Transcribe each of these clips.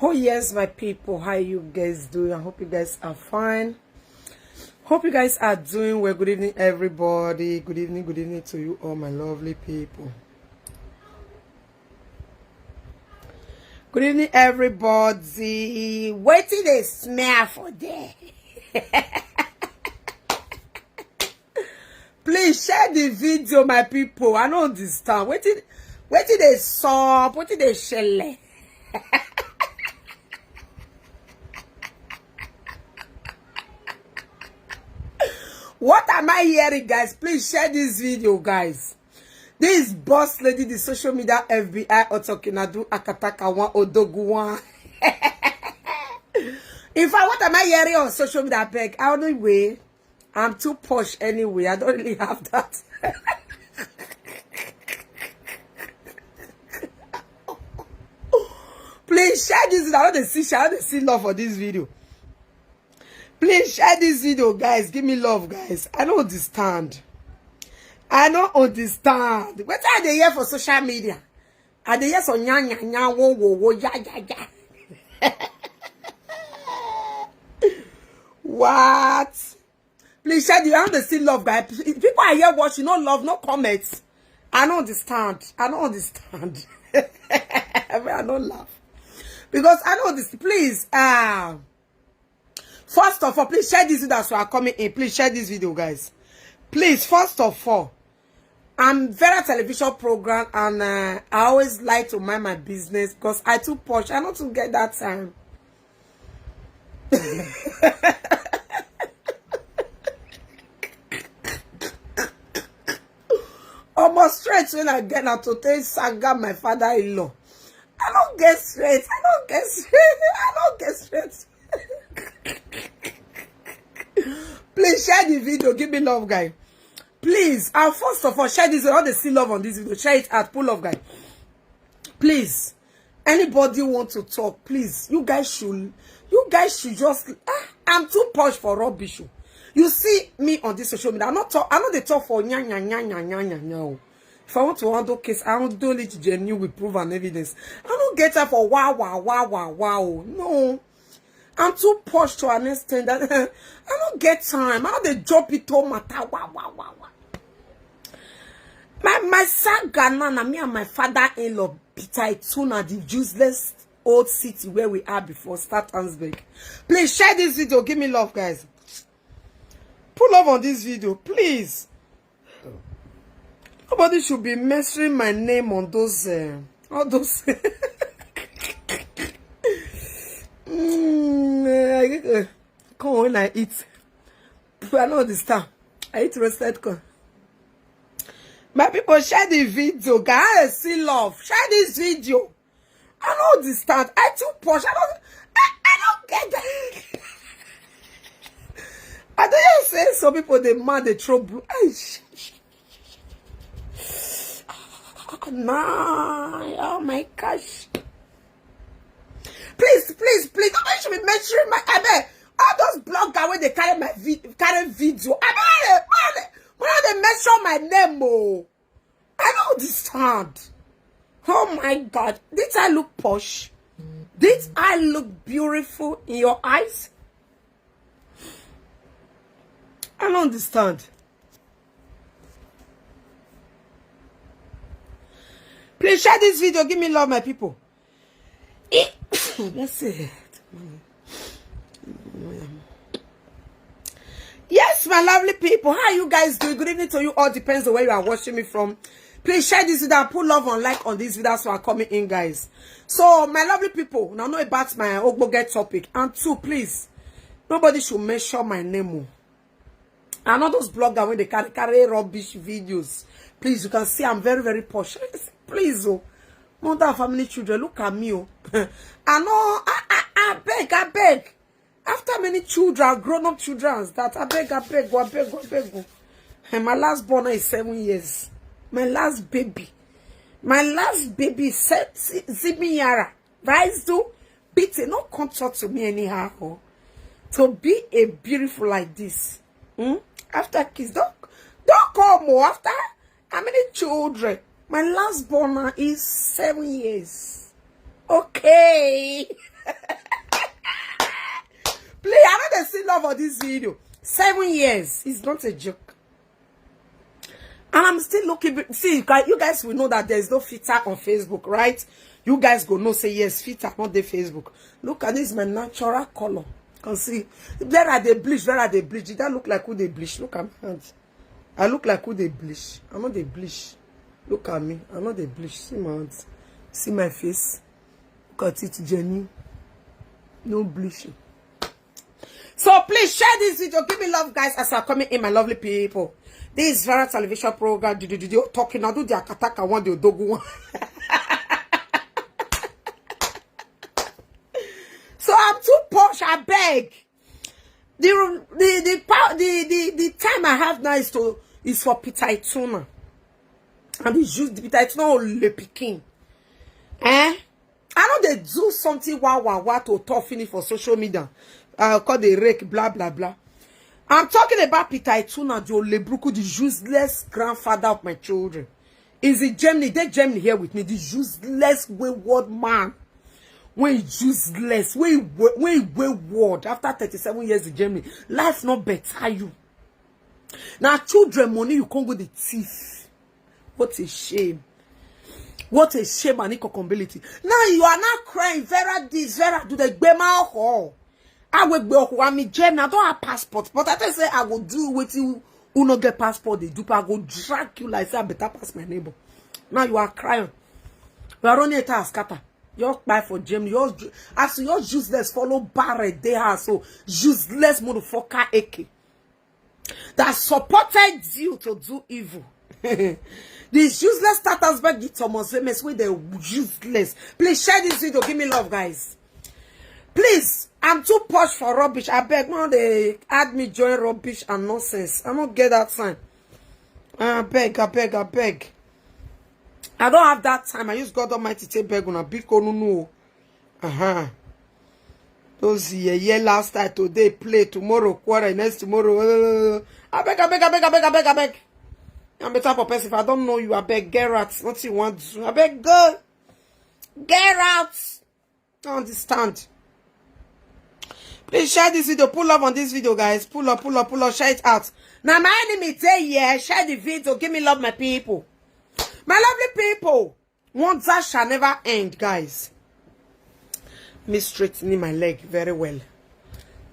Oh yes, my people, how you guys doing? I hope you guys are fine. Hope you guys are doing well. Good evening, everybody. Good evening to you all, my lovely people. Good evening, everybody. Wait till they smell for there. Please share the video, my people. I don't understand. Wait till they stop. Wait till they share. What am I hearing, guys? Please share this video, guys. This boss lady, the social media FBI, Otokinadu, Akataka, one Odoguwan. In fact, what am I hearing on social media? Beg, I don't know. I'm too posh anyway. I don't really have that. Please share this video. I want to see love for this video. Please share this video, guys. Give me love, guys. I don't understand. I don't understand. What are they here for social media? Are they here for nya wo wo wo ya ya ya? What? Please share the. I want to see love, guys. People are here watching, no love, no comments. I don't understand. I don't understand. I don't laugh because I know this. Please, first of all, please share this video as we are coming in. Please share this video, guys. Please, first of all, I'm Vera television program, and I always like to mind my business because I too posh. I don't to get that time. Almost straight when I get out to take saga my father-in-law. I don't get straight. I don't get straight. I don't get straight. Please share the video. Give me love, guy. Please. First of all, share this. I want to see love on this video. Share it at pull love, guy. Please. Anybody want to talk? Please. You guys should just. I'm too posh for rubbish. You see me on this social media. I'm not the talk for nya nya nya nya nya nya nya. If I want to handle case, I don't do it genuine with proof and evidence. I don't get up for wow wow wow wow wow. No. I'm too posh to understand that I don't get time. I don't the job it all matter. Wow, wow, wow, wow. My son Ghana, me and my father-in-law, Peter Ituna, the useless old city where we are before Startansburg. Please share this video. Give me love, guys. Pull love on this video, please. Nobody should be mentioning my name on those, all those. Come on, when I eat. I know this time. I eat roasted corn. My people, share the video, guys. See love. Share this video. I know this time. I too posh. I don't get that. I don't say some people they mad they throw blue. Nah. Oh my gosh. Please, nobody should be mentioning my all those bloggers when they carry my video. When they mention my name, oh, I don't understand. Oh my God, did I look posh? Did I look beautiful in your eyes? I don't understand. Please share this video. Give me love, my people. That's it. Yes, my lovely people. How are you guys doing? Good evening to you all. Depends on where you are watching me from. Please share this video and put love and like on this video so I'm coming in, guys. So, my lovely people, now know about my Ogboge topic. And two, please, nobody should mention my name. I know those bloggers when they carry rubbish videos. Please, you can see I'm very, very posh. Please, oh. Mother of family children, look at me. Oh. I know, I beg. After many children, grown-up children, that I beg. And my last born is 7 years. My last baby is 7 years. Rise to beat it. No come talk to me anyhow. Oh. to be a beautiful like this. After kids, don't come more. After how many children? My last born is 7 years. Okay. Please, I know they see love on this video. 7 years. It's not a joke. And I'm still looking. See, you guys will know that there's no filter on Facebook, right? You guys go no say yes, filter, not the Facebook. Look at this, my natural color. Can see. There are the bleach, there are the bleach. Did that look like who they bleach? Look at my hands. I look like who they bleach. I'm not the bleach. Look at me. I'm not the bleach. See my hands. See my face. Look at it, Jenny. No bleaching. So please share this video. Give me love, guys, as I'm coming in, my lovely people. This is Vera television program. Talking. I do the akataka one, the dogu one. So I'm too posh. I beg. The time I have now is for pita tuna. And it's just the pita tuna le picking. I know they do something wow to talk finish for social media. Call the rake, blah blah blah. I'm talking about pita tuna, the Aproko, the useless grandfather of my children. Is it Germany? They Germany here with me. The useless wayward man. When useless, when wayward. After 37 years in Germany, life not better you. Now children money you can't go the thief. What a shame. What a shame and incompatibility. Now you are not crying. Vera this, Vera do the gbema ho. I will go. I mean, Germany. I don't have passport, but I just say I will do with you. Who not get passport? They do. I go drag you like say I better pass my neighbor. Now you are crying. You are running a task, scatter. You're buy for Germany. You're useless. Follow Barrett. They are so useless motherfucker iye-eki that supported you to do evil. These useless status back get Thomas famous with the useless. Please share this video. Give me love, guys. Please, I'm too posh for rubbish. I beg, now they add me join rubbish and nonsense. I don't get that sign. I beg. I don't have that time. I use God Almighty to beg on a big no. Those yeah last time today play tomorrow quarter next tomorrow. I beg. I'm better for person. If I don't know you, I beg get out. What you want to do? I beg go. Get out. I understand. Please share this video. Pull up on this video, guys. Pull up. Share it out. Now my enemy say yeah. Share the video. Give me love, my people. My lovely people. Wonder shall never end, guys. Let me straightening my leg very well.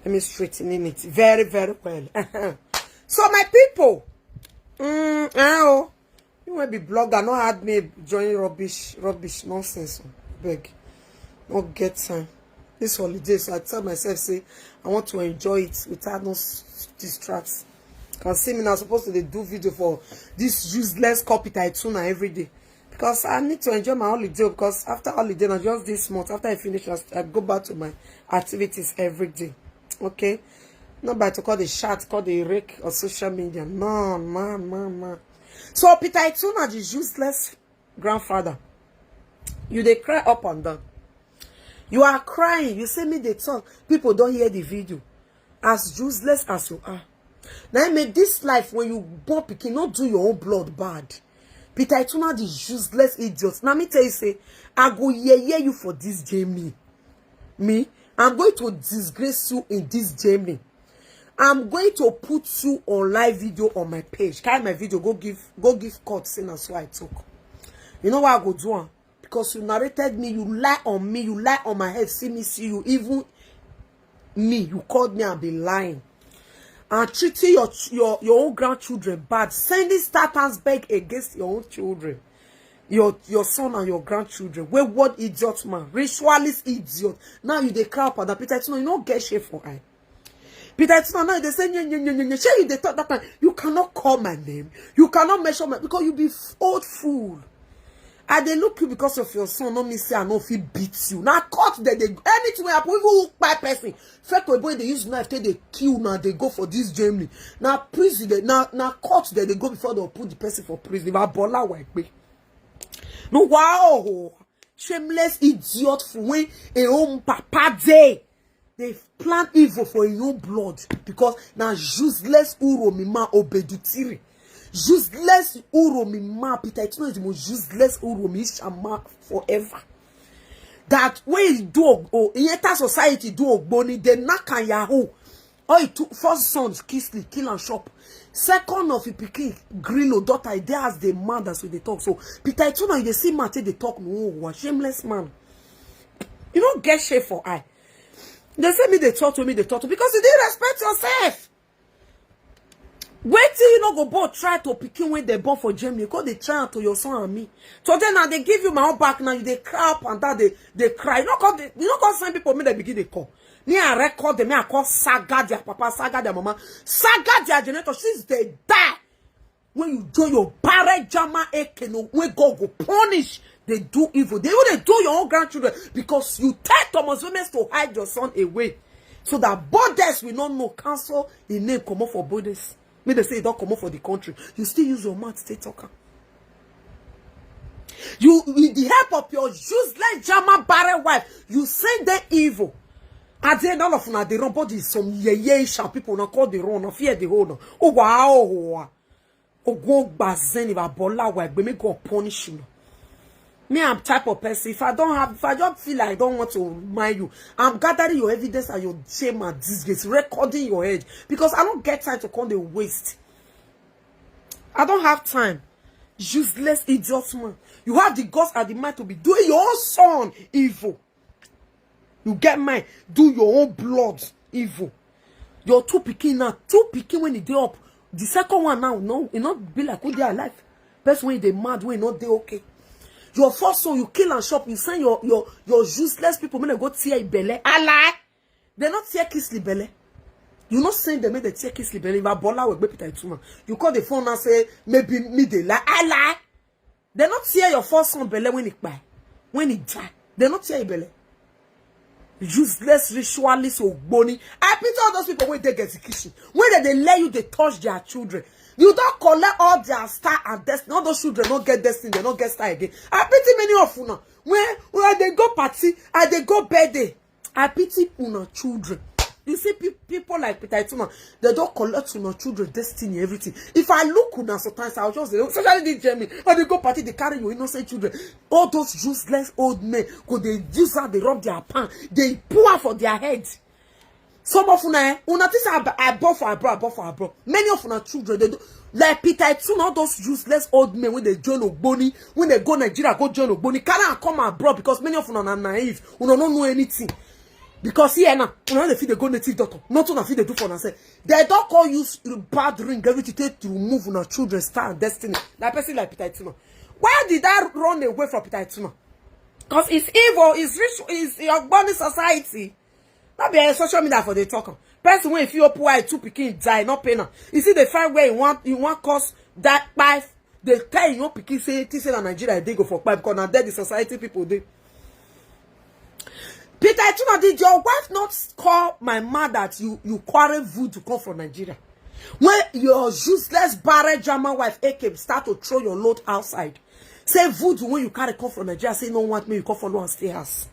Let me straightening it very, very well. So my people. You might be blogger. Not had me join rubbish nonsense. Beg. Not get time. This holiday, so I tell myself, say, I want to enjoy it without no distracts. Can see me now supposed to do video for this useless copy tuna every day. Because I need to enjoy my holiday, because after holiday, not just this month, after I finish, I go back to my activities every day. Okay? Not by to call the chat, call the rake or social media. No, man. So pita tuna, the useless grandfather. You they cry up and down. You are crying. You say me the talk. People don't hear the video. As useless as you are. Now make this life when you born pikin, not do your own blood bad. Pita tuna the useless idiots. Now me tell you say, I go yeah you for this Germany. Me, I'm going to disgrace you in this Germany. I'm going to put you on live video on my page. Carry my video, go give court saying that's why I took. You know what I go do? Because you narrated me, you lie on me, you lie on my head, see you, even me, you called me and be lying. And treating your own grandchildren bad, sending statans back against your own children, your son and your grandchildren. Wayward idiot man, ritualist idiot. Now you dey cry up and Peter, you don't get shit for I. Peter, now they say you they thought that time you cannot call my name, you cannot measure my because you be old fool. I they look you because of your son, not me say I know if he beats you. Now court that they anything will happen, even by person. Fact boy they use knife, they kill now, they go for this Germany. Now prison, now court that they go before they put the person for prison. But bola white be. No wow, shameless idiot for when a home papa day. they plan evil for your own blood because now useless uro mima obedutiri. Useless uro mima Peter Ituna is the most useless uro mi shama forever. That way you do oh in enter society do ogboni they knock on yahoo. Oh, it took first sons kill and shop. Second of pikin grillo daughter they as the man that's with they talk. So Peter Ituna they see man they talk no shameless man. You don't get shame for eye. They say me they talk to because you didn't respect yourself. Wait till you not go both try to pikin when they born for Germany because they try to your son and me. So then now they give you my own back now you they cry up and that they cry. You know call some people me they begin they call. Me I record them, me I call saga their papa, saga their mama, saga their generator. Since they die, when you do your bare jama eke no when God go punish, they do evil. They will do your own grandchildren because you tell Thomas women to hide your son away, so that borders will not know cancel the name come up for borders. Me they say it don't come up for the country. You still use your mouth stay talker. You with the help of your useless jama bare wife, you send them evil. At the end of na the run body some ye people na call the run no fear the whole. Oh wow. Oh go bazen if abola wa gbe me go punish you. Me I'm type of person if I just feel like I don't want to mind you, I'm gathering your evidence and your shame and disgrace, recording your head because I don't get time to come the waste. I don't have time. Useless idiot man. You have the guts and the mind to be doing your own son evil. You get mine, do your own blood evil. Your two pikin now, when they up. The second one now, no, it not be like who they are alive. Best when they mad, when not they okay. Your first son, you kill and shop, you send your useless people when they go tear belly. I lie. They not tear kiss the belly. You not send them when they tear kiss the belly. You call the phone and say maybe me they lie. I lie. They not tear your first son belly when he buy. When he die. They not tear belly. Useless ritualists or bony. I pity all those people when they get execution. When they let you they touch their children. You don't collect all their star and destiny. All those children don't get destiny, they don't get star again. I pity many of you now. When they go party and they go birthday. I pity una children. You see people like Peter Ituna, they don't collect una children destiny, everything. If I look una sometimes I'll just say, especially this Germany, when they go party, they carry your innocent children. All those useless old men, because they use how they rub their pan, they pour for their heads. Some of una think I bought for a bro. Many of una children, they do like Peter Ituna, all those useless old men when they join Ogboni, when they go Nigeria, go join Ogboni, can't come abroad because many of una are naive, una don't know anything. Because here now, when they feel they go native doctor, not on feel they do for themselves. They don't call you bad ring, everything to remove on children's star and destiny. That person like Peter Ituna. Why did I run away from Peter Ituna? Because it's evil, it's rich, it's your body society. Not be a social media for the talker. Person when if you poor, two pikin die, not pay now. You see the find where you want cause that by they tell you pikin say this in Nigeria they go for pipe because now there the society people they. Peter Ituna, did your wife not call my mother that you quarrel food to come from Nigeria? When your useless barren German wife AK start to throw your load outside. Say voodoo when you carry come from Nigeria, say no want me, you come follow and stay house.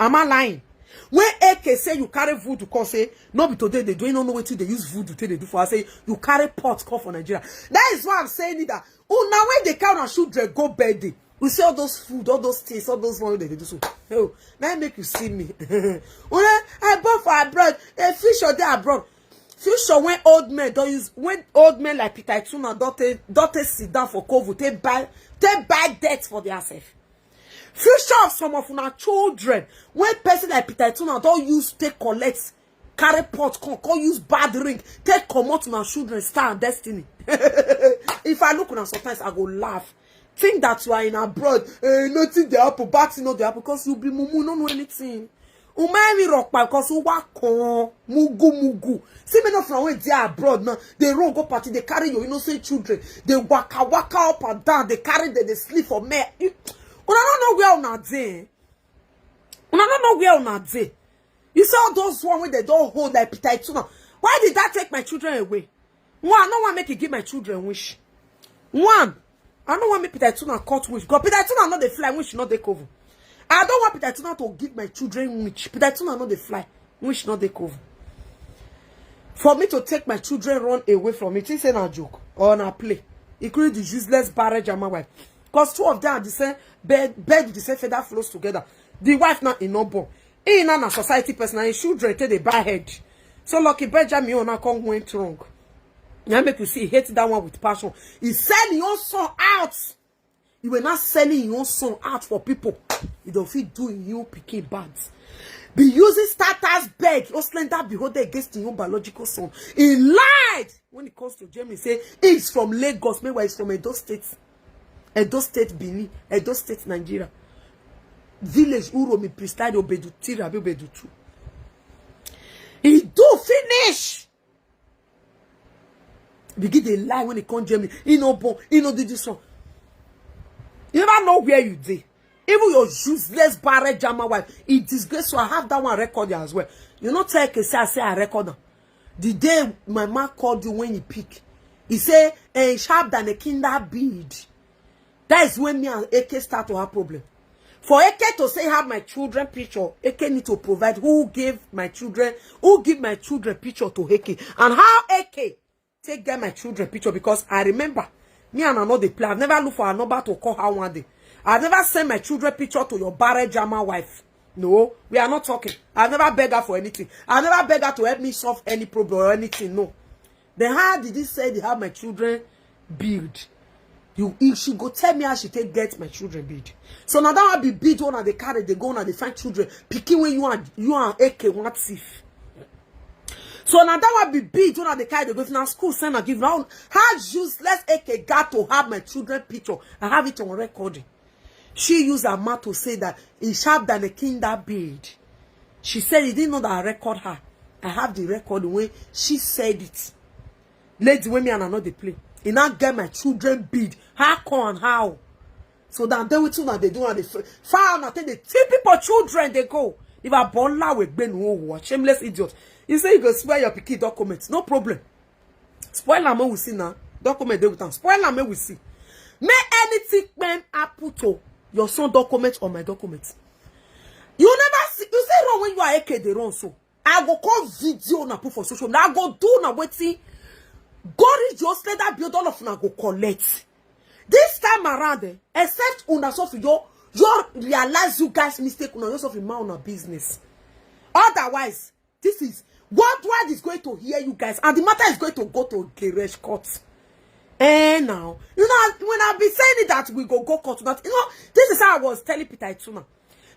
Am I lying? When AK say you carry voodoo, come say, no be today they don't know what they use voodoo till they do for. I say you carry pot come from Nigeria. That is why I'm saying that. Oh, now when they count and children go birthday. We see all those food, all those things, all those money they do so. Oh, now make you see me. When I bought for abroad, a fish or there abroad. Fish or when old men don't use, when old men like Peter Ituna don't sit down for COVID, they buy debt for themselves. Future of some of our children, when person like Peter Ituna don't use take collect, carry pot, can't use bad ring, take come out to our children star and destiny. If I look on them sometimes I go laugh. Think that you are in abroad, nothing the apple, back not the apple, because you be mumu, don't know anything. Umemi rock because you wako mugu. See me not from where they are abroad now. They run go party, they carry your innocent children, they waka up and down, they carry they sleep for me. You don't know where on a day. You don't know where on a day. You saw those one where they don't hold like Peter Ituna. Why did that take my children away? One, I don't want to make it give my children wish. One. I don't want me Peter Ituna cut wish. Because Peter Ituna not the fly wish, not the cover. I don't want Peter Ituna to give my children wish. Peter Ituna not the fly. which not they cover. For me to take my children run away from it, it's a joke or a play. Including the useless barrage and my wife. Because two of them are the same bed with the same feather flows together. The wife not in no born. In a society person and children take the bad head. So lucky Benjamin on come went wrong. Now make you see he hate that one with passion. He sell your son out. You were not selling your son out for people. You don't feel doing you picking bad. Be using starters beg. Or slender behold against your biological son. He lied. When it comes to Germany, say he's from Lagos. Meanwhile, he's from Edo State. Edo State, Benin. Edo State, Nigeria. Village Uro mi preside obedu tira be obedu tu. He do finish. Begin to lie when he come Germany. He no born. He no did this one. You never know where you did. Even your useless barrel jammer wife. He disgrace. So I have that one record as well. You not tell say I say I record them. The day my man called you when he pick. He say sharp than a kinder bead. That is when me and Eke start to have problem. For Eke to say have my children picture, Eke need to provide who give my children picture to Eke. And how Eke take get my children picture, because I remember me and another play. I've never looked for a number to call her one day. I've never sent my children picture to your barrel jammer wife. No, we are not talking. I've never begged her for anything. I've never begged her to help me solve any problem or anything. No. Then how did he say they have my children build? If she go tell me how she take get my children build. So now that will be bid one and they carry, they go and they find children. Picking when you and AK want thief. So now that will be bid one and they carry, they go to now school, send and give. Now how useless AK got to have my children picture. I have it on recording. She used her mouth to say that it's sharp than a kinder beard. She said he didn't know that I record her. I have the record when she said it. Lady when me and another play. He now get my children bead. How come and how? So that they will too now they do and they far and they tell people children they go. If I born la with Ben who shameless idiot. You say you go swear your picky documents. No problem. Spoil them we see now. Document they with them. Spoil them we see. May anything when I put your son document on my documents. You never see. You say wrong when you are AK they run so. I go call video na put for social media. I go do na waiting. Go read your that build all of una go collect. This time around, except una so for your realize you guys mistake una yourself in my business. Otherwise, this is what is going to hear you guys, and the matter is going to go to garage court. And now, you know, when I be saying it that we go court, that you know, this is how I was telling Peter Ituna.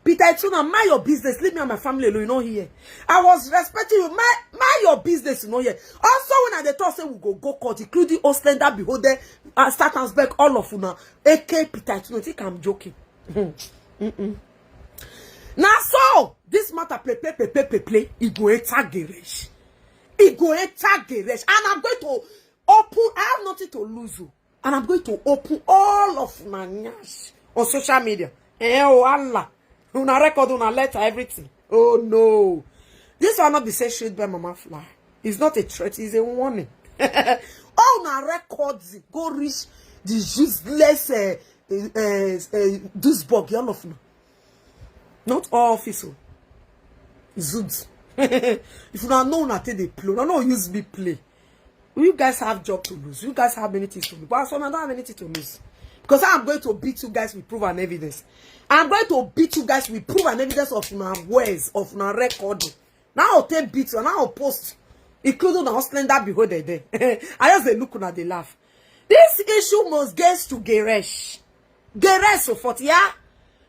Peter Ituna, mind your business. Leave me and my family alone. You know here. I was respecting you. Mind your business. You know here. Also, when I thought say we go court, including Oslender, Beholder, Startansberg, all of you now. AK Peter Ituna. I think I'm joking. Now so this matter play. It go enter garage. It go enter garage, and I'm going to open. I have nothing to lose, and I'm going to open all of my nyash on social media. Oh Allah. Una record, una letter, everything. Oh no. This will not be said straight by Mama Fly. It's not a threat, it's a warning. All una records go reach the useless douchebag, all of them. Not all official. Zoods. If you don't know take the play, don't use me play. You guys have job to lose. You guys have many things to lose. But I don't have anything to lose. Because I'm going to beat you guys with proof and evidence. I'm going to beat you guys with proof and evidence of my words, of my record. Now I'll take beat you and I'll post. Including the hustling that behold there. I just look and they laugh. This issue must get to garage. Garage so forth, yeah?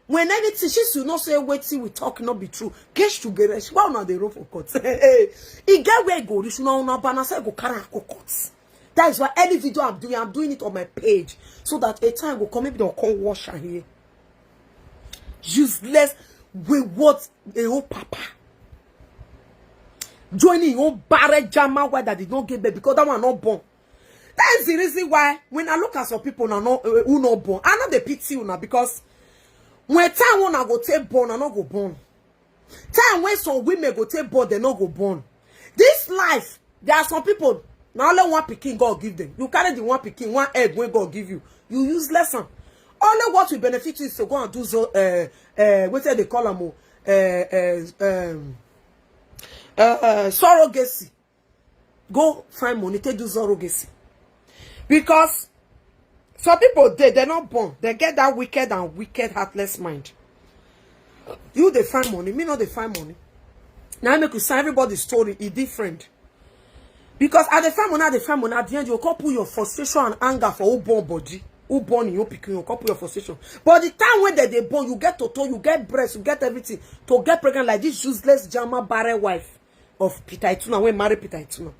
When anything, she should not say, wait till we talk not be true. Get to garage. Why not the road for court? It get where go. You should not banner say go carry court. That is why any video I'm doing it on my page. So that a time will come, maybe they'll call washer here. Useless with what a whole papa. Joining your barrel jammer why that did not get back because that one not born. That is the reason why when I look at some people who not born, I know they pity you now because when time when I go take born, I not go born. Time when some women go take born, they not go born. This life, there are some people. Now only one pikin God give them. You carry the one pikin, one egg when God give you. You use lesson. Only what will benefit you is to go and do so. What they call them? surrogacy. Go find money to do surrogacy. Because some people, they're not born. They get that wicked and wicked, heartless mind. You, they find money. Me, not they find money. Now, I make you say everybody's story is different. Because at the find money, at the end, you can't put your frustration and anger for who born body. Who born in your picking, you can't put your frustration. But the time when they born, you get toto, you get breast, you get everything. To get pregnant like this useless Jama barren wife of Peter Ituna, when married Peter Ituna.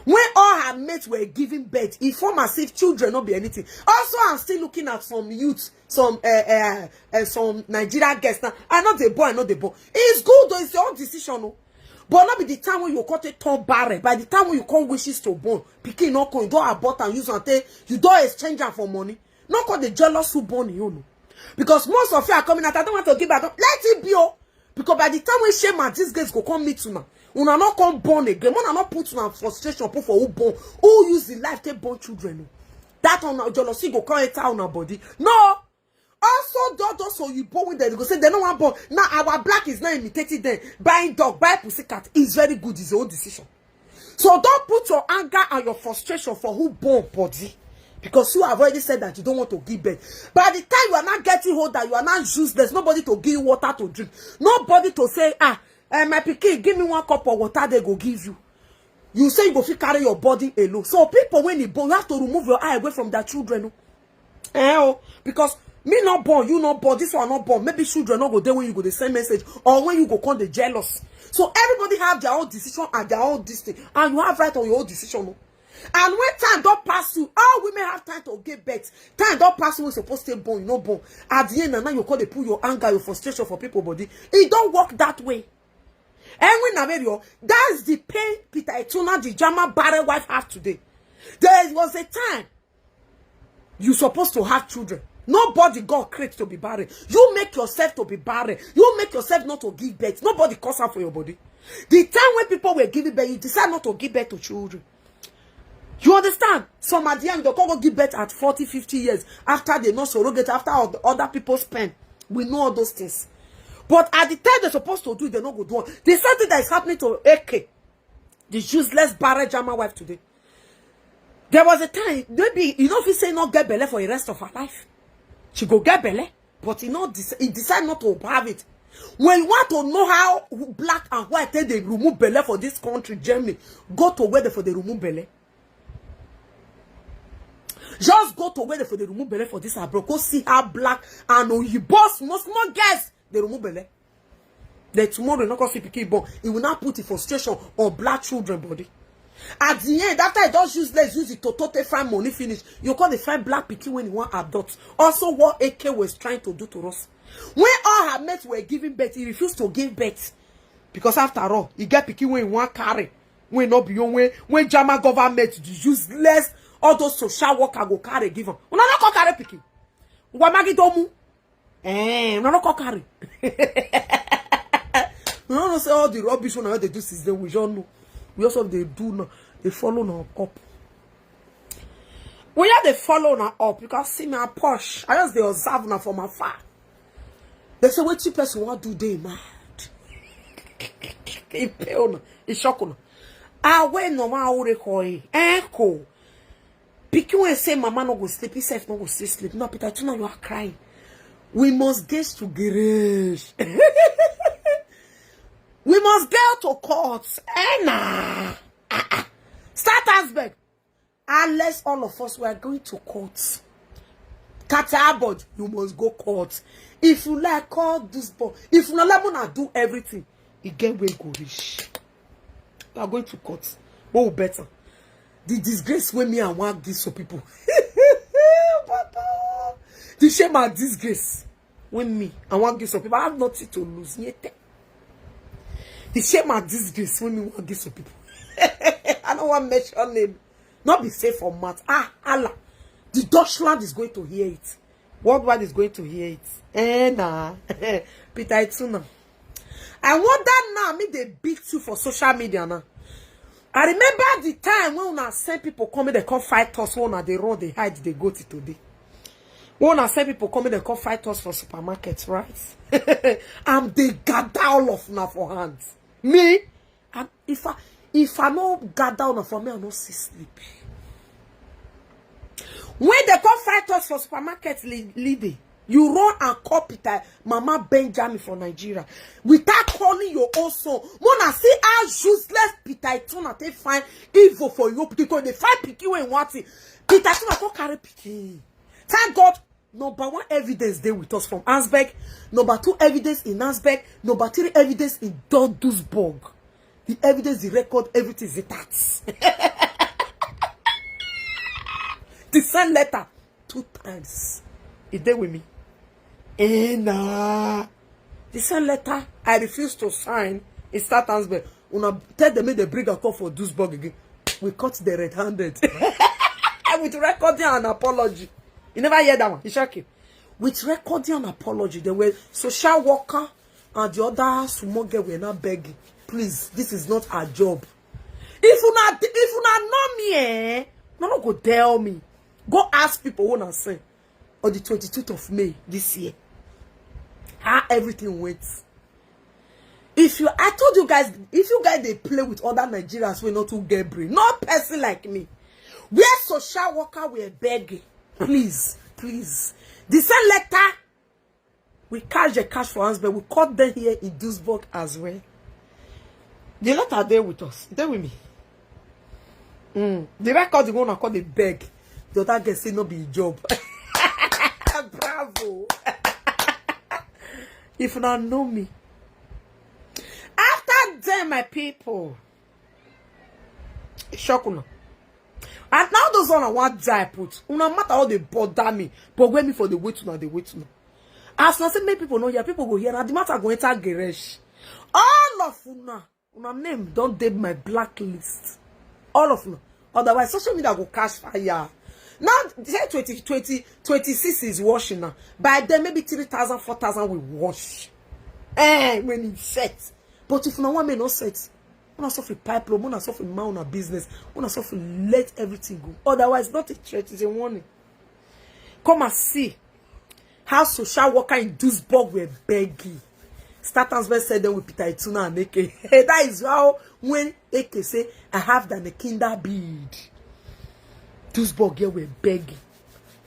When all her mates were giving birth, it formed as if children not be anything. Also, I'm still looking at some youths, some Nigerian guests now. I know they born, I know they born. It's good though, it's your own decision. No? But not be the time when you cut a turn barren. By the time when you come wishes to born, picking not come, you don't abort and use and take, you don't exchange them for money. Not call the jealous who born you know. Because most of you are coming out, I don't want to give back. Let it be oh. Because by the time when shame and these guys go come meet you now. Una not come born again. Una not put una frustration put for who born. Who use the life to born children. That on jealousy go come enter on our body. No. Also, those so you born with them. They go say they don't want born. Now our black is not imitating them. Buying dog, buy pussycat is very good. It's your own decision. So don't put your anger and your frustration for who born body. Because you have already said that you don't want to give birth. By the time you are not getting hold that you are not useless, nobody to give you water to drink. Nobody to say, my pikin, give me 1 cup of water, they go give you. You say you go fit carry your body alone. So people, when you born, you have to remove your eye away from their children. Because me not born, you not born, this one not born. Maybe children not go there when you go the same message. Or when you go call the jealous. So everybody have their own decision and their own destiny. And you have right on your own decision. And when time don't pass you, all women have time to give birth. Time don't pass you when you're supposed to be born, you know born. At the end, and now you call they put your anger, your frustration for people body. It don't work that way. And when Naverio, that's the pain Peter Ituna, the Jama barren wife, have today. There was a time you're supposed to have children. Nobody God creates to be barren. You make yourself to be barren. You make yourself not to give birth. Nobody calls out for your body. The time when people were giving birth, you decide not to give birth to children. You understand? Some at the end, they can't go give birth at 40, 50 years after they know surrogate, after all the other people spend. We know all those things. But at the time they're supposed to do it, they're not going to do it. There's something that is happening to Eke, the useless barren Jama wife today. There was a time, maybe, you know, if you say not get belly for the rest of her life, she go get belly, but he decide not to have it. When you want to know how black and white they remove belly for this country, Germany, go to where they for the remove belly. Just go to where for the remove belly for this Aproko. See how black and you boss most more guys they remove belly. Then tomorrow not gonna see pikin born. It will not put the frustration on black children body. At the end, after it does useless, use it to totally find money finish. You call the find black pikin when you want adults. Also, what AK was trying to do to us. When all her mates were giving birth, he refused to give birth. Because after all, he get pikin when he want carry. When not beyond when Jama government useless. All those social workers go carry give them. We no go carry pikin. We magi domu. We no go carry. We don't say all the rubbish when they do system. We don't know. We also they do now. They follow now up. We have they follow now up. You can see me a push. I just they observe now from afar. They say what cheap person want do they mad. It's pale now. It's shocking. Ah, when no man will record. Echo. Pikin when say mama no go sleep, he self no go sleep. No, Peter, you know you are crying. We must get to garage. We must go to court. Nah. Start Asberg. Unless all of us were going to court. Katabod, you must go court. If you like call this boy, if you not do everything, you get where go rich. You are going to court. What will better? The disgrace when me and one this for people. The shame and disgrace when me and one give for people. I have nothing to lose. The shame and disgrace when me want give for people. I don't want to mention name. Not be safe for math. Allah. The Dutchland is going to hear it. Worldwide is going to hear it. Nah. Peter Ituna. I wonder now me they beat you for social media now. I remember the time when I send people coming, they come fight us. When they run, they hide, they go to today. When I send people coming, they come fight us for supermarkets, right? And they gather all of now for hands. Me, And if I no gather on for me, I no see sleep. When they come fight us for supermarket lady, you run and copy that Mama Benjamin for Nigeria without calling your own son. Mona see how useless Peter Ituna they find evil for you because they find picky when what it. Peter Ituna go carry picky. Thank God. Number 1 evidence they with us from Ansberg. Number 2 evidence in Ansberg. Number 3 evidence in Dodusburg. The evidence, the record, everything is that. The send letter 2 times. Is there with me? Nah. The send letter I refuse to sign. It start Ansberg. Una tell them they bring a call for Dodusburg again. We cut the red-handed. With recording and apology. You never hear that one. It's shocking. With recording and apology, there were social worker and the other small girl were not begging. Please, this is not our job. If you not know me, no go tell me. Go ask people who not say on the 22th of May this year how everything went. I told you guys, if you guys they play with other Nigerians, we not to get brain. No person like me. Where social worker were begging. Please. The same letter, we catch the cash for us, but we caught them here in Duisburg as well. The letter there with us. There with me. The record the one I call the beg. The other guy say no be a job. Bravo. If you don't know me. After them, my people. Shocking. And now those one I want dry put. No matter how they bother me, but when me for the way to now, they wait to know. As I say, many people know here, people go here, and the matter go enter garage. All of una name don't date my blacklist. All of you. Otherwise, social media go cash fire. Now, say 26 is washing now. By then, maybe 3,000, 4,000 will wash. When it's set. But if no one may not set, when I suffer pipeline, when I suffer mount a business, when I suffer let everything go. Otherwise, not a threat, it's a warning. Come and see how social worker in Duisburg were begging. Statans were said them with Peter Ituna and Eke. That is how when Eke say, I have the kinder bead. Duisburg here were begging.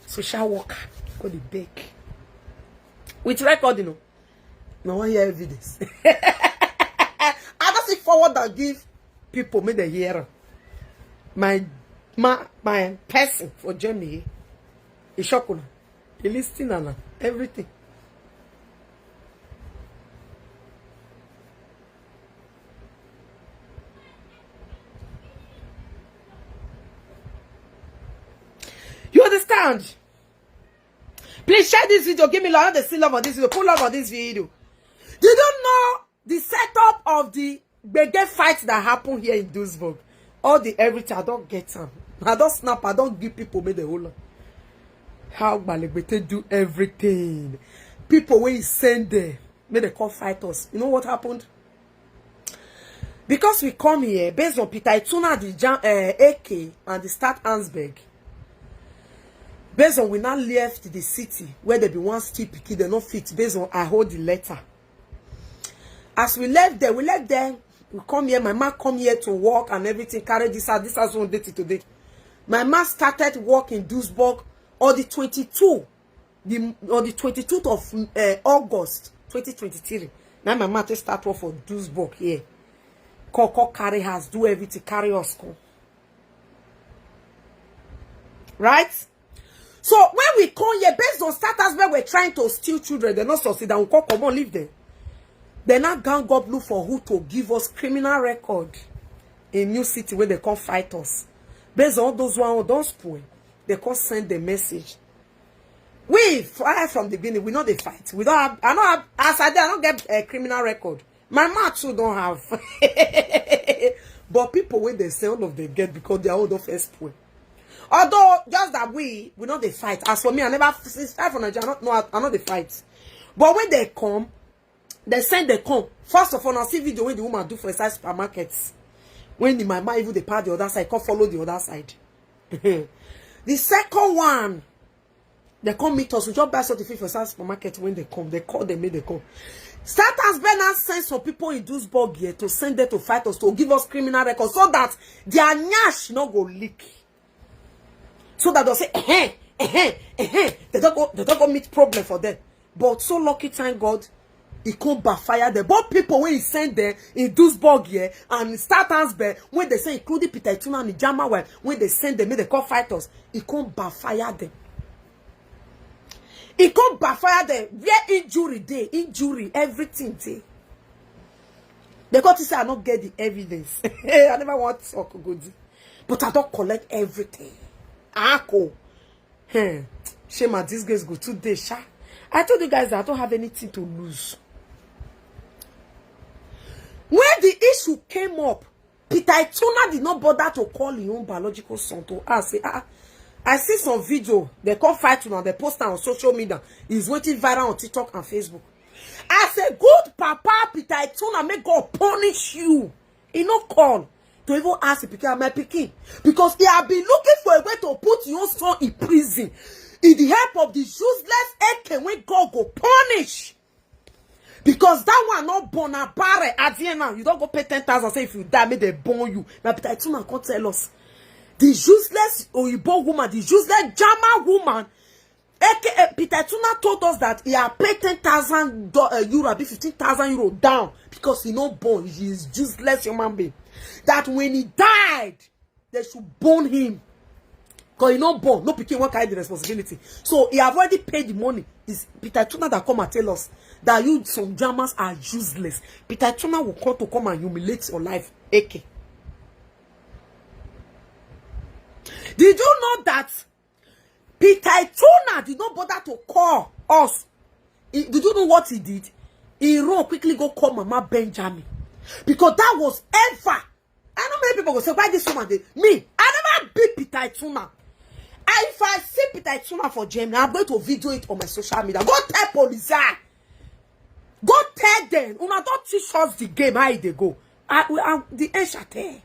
Social worker got the beg. With record, you know. No one hear evidence. I just look forward and give people me the hear. My person for Germany. It's shocking. He listening and everything. You understand? Please share this video. Give me love. They still love on this video. Put love on this video. You don't know the setup of the bege fight that happened here in Duisburg. All the everything. I don't get them. I don't snap. I don't give people me the whole. How Balegbete do everything. People when you send there, may they come fight us. You know what happened? Because we come here based on Peter Ituna, the AK and the Start Ansberg. Based on we now left the city where they be one still picky, they not fit. Based on I hold the letter. As we left there, we come here. My man come here to work and everything. Carry this out. This has one day today. My man started work in Duisburg on the 22nd of August 2023. Now my man start work for Duisburg here. Koko carry has do everything. Carry us come. Right? So when we come here, based on status where we're trying to steal children, they're not succeed and we come on, leave them. They're not gang up look for who to give us criminal record in new city where they can't fight us. Based on those one who don't spoil, they can't send the message. We fire from the beginning, we know they fight. We don't have, I don't get a criminal record. My mouth too don't have. But people when they say all of them get because they are all the first spoil. Although just that we know they fight. As for me, I never fight for Nigeria. I know they fight. But when they come, they send they come. First of all, I see video when the woman do for inside supermarkets. When the mama even they part the other side, come follow the other side. The second one, they come meet us. We just buy something for inside supermarket when they come. They call them, they come. Starters better send some people in Duisburg here to send them to fight us, to give us criminal records, so that their nyash not go leak. So that they'll say, they don't go meet problem for them. But so lucky, thank God, it can't backfire them. But people when he send them in Duisburg here and Starters bear, when they say including Peter Tuna and Jama, when they send them, they call fighters, it can't backfire them. It can't backfire them. Where injury, everything day. They got to say I don't get the evidence. I never want to talk good, but I don't collect everything. Ako, shame at this guys go today, sha. I told you guys that I don't have anything to lose. When the issue came up, Peter Tuna did not bother to call his own biological son to ask. I see some video, they call fight on, they post on social media. It's waiting viral on TikTok and Facebook. I say, good papa, Peter Tuna, may God punish you. He no call to even ask the pikin, my pikin. Because he have been looking for a way to put your son in prison. In the help of the useless eke when God go punish. Because that one not born a barre at the end now. You don't go pay 10,000 say if you die, may they burn you. Now Peter Tuna can't tell us. The useless Oyibo woman, the useless Jama woman, aka Peter Tuna told us that he had paid 10,000 euro, 15,000 euro down because he not born. He is useless human being. That when he died, they should burn him. Because he not born, no picking one carry the responsibility. So he have already paid the money. It's Peter Tuna that come and tell us that you some dramas are useless. Peter Tuna will come to come and humiliate your life. AK. Did you know that Peter Tuna did not bother to call us? Did you know what he did? He ran quickly go call Mama Benjamin. Because that was ever. I know many people will say, why this woman did? Me, I never beat Peter Tuna. And if I see Peter Tuna for Germany, I'm going to video it on my social media. Go tell police. Go tell them. Una don't teach us the game, how they go. The Enchate.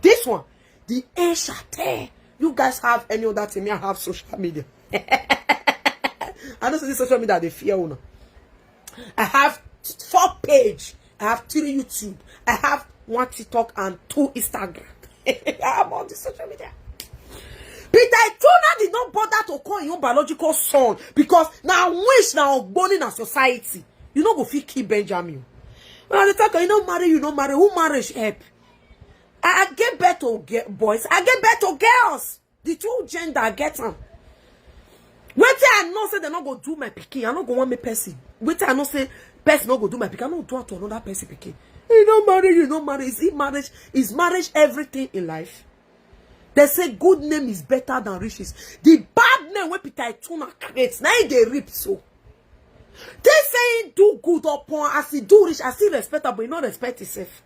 This one. The Enchate. You guys have any other thing? I have social media. I don't see this social media, they fear una. I have 4 pages. I have 3 YouTube. I have 1 TikTok and 2 Instagram. I'm on the social media. Peter Tuna did not bother to call your biological son because now wish now born in a society. You know go fit keep Benjamin. When they talk, you don't marry, you don't marry. Who marriage help? I get better to boys. I get better to girls. The 2 gender get them. Wait till I know say they not go do my picking. I not go want me person. Wait till I know say person not go do my picking. I not do it to another person picking. You don't marry, you don't marry. Is marriage everything in life? They say good name is better than riches. The bad name when Peter Tuna creates, now they rip so. They say do good upon as he do rich, as he respectable, but he not respect himself.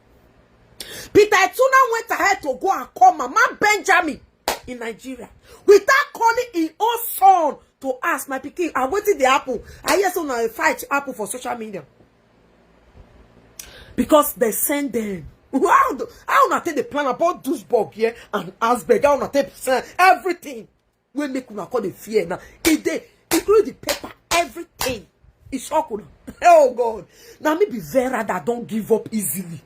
Peter Tuna went ahead to go and call Mama Benjamin in Nigeria without calling his own son to ask my pikin. I waited the apple. I hear some fight apple for social media because they send them. How not take the plan about Duisburg here and Asberg? How not take everything? We make una call the fear now. They include the paper, everything. It's shocking. Oh God! Now maybe Vera that don't give up easily.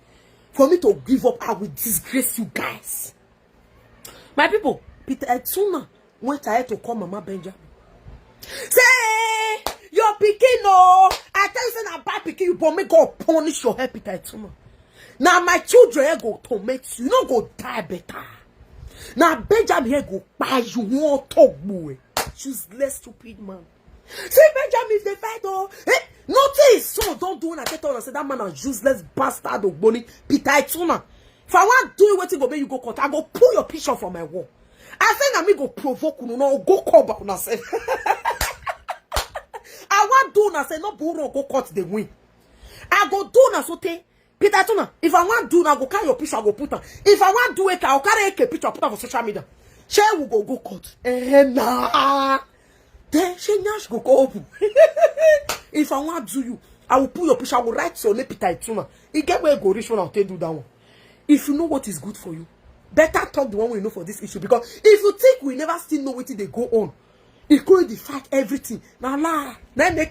For me to give up, I will disgrace you guys. My people, Peter Tuna went ahead to call Mama Benjamin. Say, your pikin, no. I tell you, say, na bad pikin, you but me go punish your head, Peter Tuna. Now my children go torment you. You don't go die better. Now Benjamin here go buy you one talk boy. Useless stupid man. Say Benjamin if they fight oh. Hey, notice so don't do when I get on and say that man a useless bastard of Bonnie Peter Tuna. If I want to do it, what you go make you go cut, I go pull your picture from my wall. I say na me go provoke you no go cover una say. I want do na say no borrow go cut the win. I go do na so te Peter Tuna. If I want do na go carry your picture, I go put her. If I want do it, I'll carry a picture, put her for social media. She will go cut. Nah. Then she nyash go open. If I want do you, I will put your picture. I will write your name Peter Tuna. You get where you go reach when I'll tell you that one. If you know what is good for you, better talk the one we know for this issue. Because if you think we never still know what they go on, including the fight, everything. Now, then they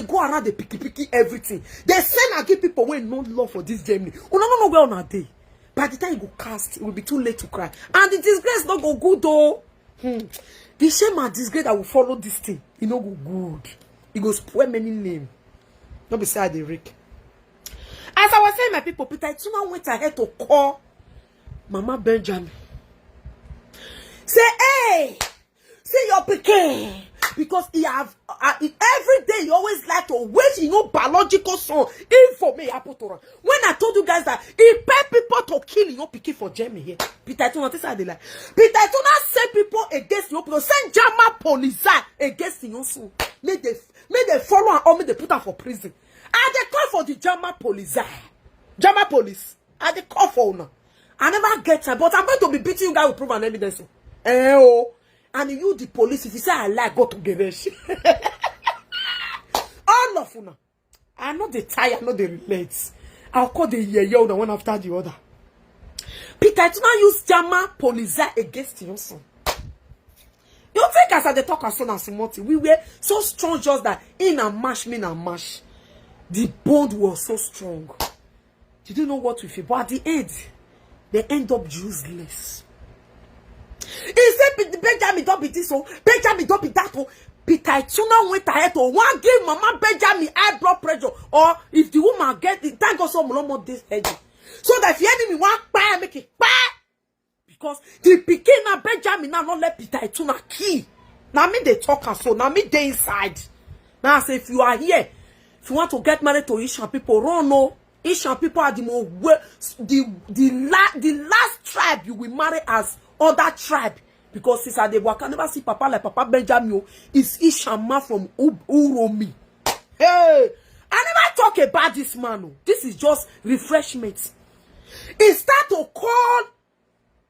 go around the picky everything. They send and give people when no love for this Germany. Oh, no, where on a day. By the time you go cast, it will be too late to cry. And the disgrace not go good though. The shame and disgrace that will follow this thing, it no go good. It goes spoil many names. Not beside the Rick. As I was saying, my people, Peter Ituna went ahead to call Mama Benjamin. Say, hey, see your pikin. Because he have every day he always like to waste biological son. Info may happen to her. When I told you guys that he pay people to kill pikin for Jamie here. Peter Ituna, this is how they like. Peter Ituna send people against your people. Send Jama police against your son. May they follow her or may they put her for prison. And they call for the Jama police. Jama police. And they call for her. I never get her, but I'm going to be beating you guys with proof and evidence. And you, the police, if you say I like, go to Geresh. All of you. I'm not the tie, I'm not the relate. I'll call the iye-eki one after the other. Peter, it's not use Jama police against your son. You think as I they talk as son and Simoti, we were so strong just that in a mash, me and mash. The bond was so strong. You don't know what we feel, but at the end, they end up useless. He said, Benjamin, don't be this one. Benjamin, don't be that one. Peter Ituna went ahead to one give Mama Benjamin high blood pressure. Or if the woman get it, thank God so much this head. So that if the enemy want buy, make it buy. Because the pikin na Benjamin now not let Peter Ituna key. Now me they talk and so. Now me they inside. Now I say if you are here, if you want to get married to Ishan people, run no. Ishan people are the most the last tribe you will marry as other tribe, because since I can never see Papa like Papa Benjamin is Ishama from Uromi. Hey, I never talk about this man. This is just refreshment. He start to call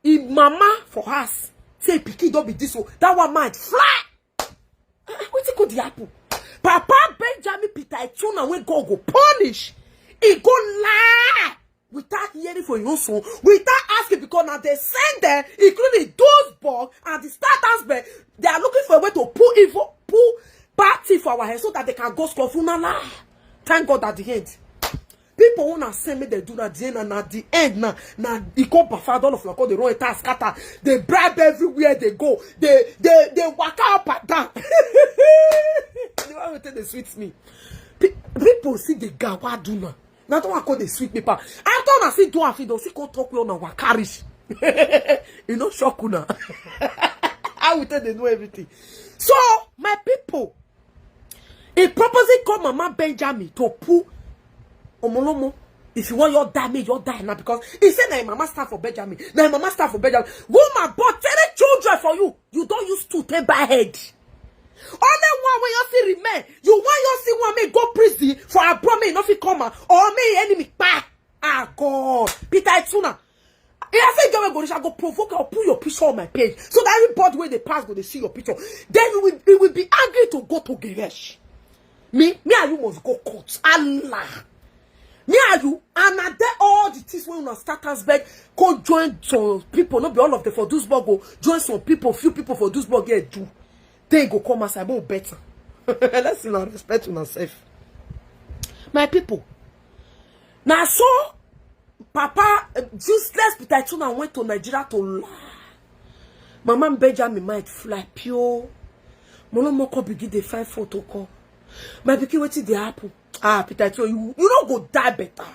his mama for us. Say, Piki, don't be this one. That one might fly. What's it called the apple? Papa Benjamin Peter Ituna when God go punish. He go lie. Without hearing for your son, without asking, because now they send them, including those bugs and the starters, but they are looking for a way to pull party for our head so that they can go school. Thank God at the end. People wanna send me they do that at the end, and at the end now they go bafad all of them, they run a task scatter, they bribe everywhere they go, they walk up and down. The one who tell they sweets me. People see the gawa do now. Now don't want to call the sweet paper. I don't want to see do and feed. See come talk on our wakarish. You know shock una. I will tell they know everything. So my people, he purposely called Mama Benjamin to pull Omolomo. If you want your damage, your die now, because he said that Mama stand for Benjamin. Now Mama stand for Benjamin. Woman, but 10 children for you. You don't use to take by head. Only one when you see remain. You want you see one may go prison for a brother may not fit come or may enemy back. Ah God, Peter Ituna. If I say go shall go provoke or put your picture on my page so that everybody when they pass go they see your picture. Then we will be angry to go to Geresh. Me and you must go court. Allah. Me and you and I there all the things when you start us back go join some people, not be all of them for Duisburg go join some people, few people for Duisburg here do. They go come and say, "More better." Let's see now respect to myself. My people. Now so Papa useless Peter Ituna went to Nigeria to lie. Mama Benjamin might fly pure. Mono moko begin the 5 photo call. My pikin wetin dey happen. Ah, Peter Ituna, you don't go die better.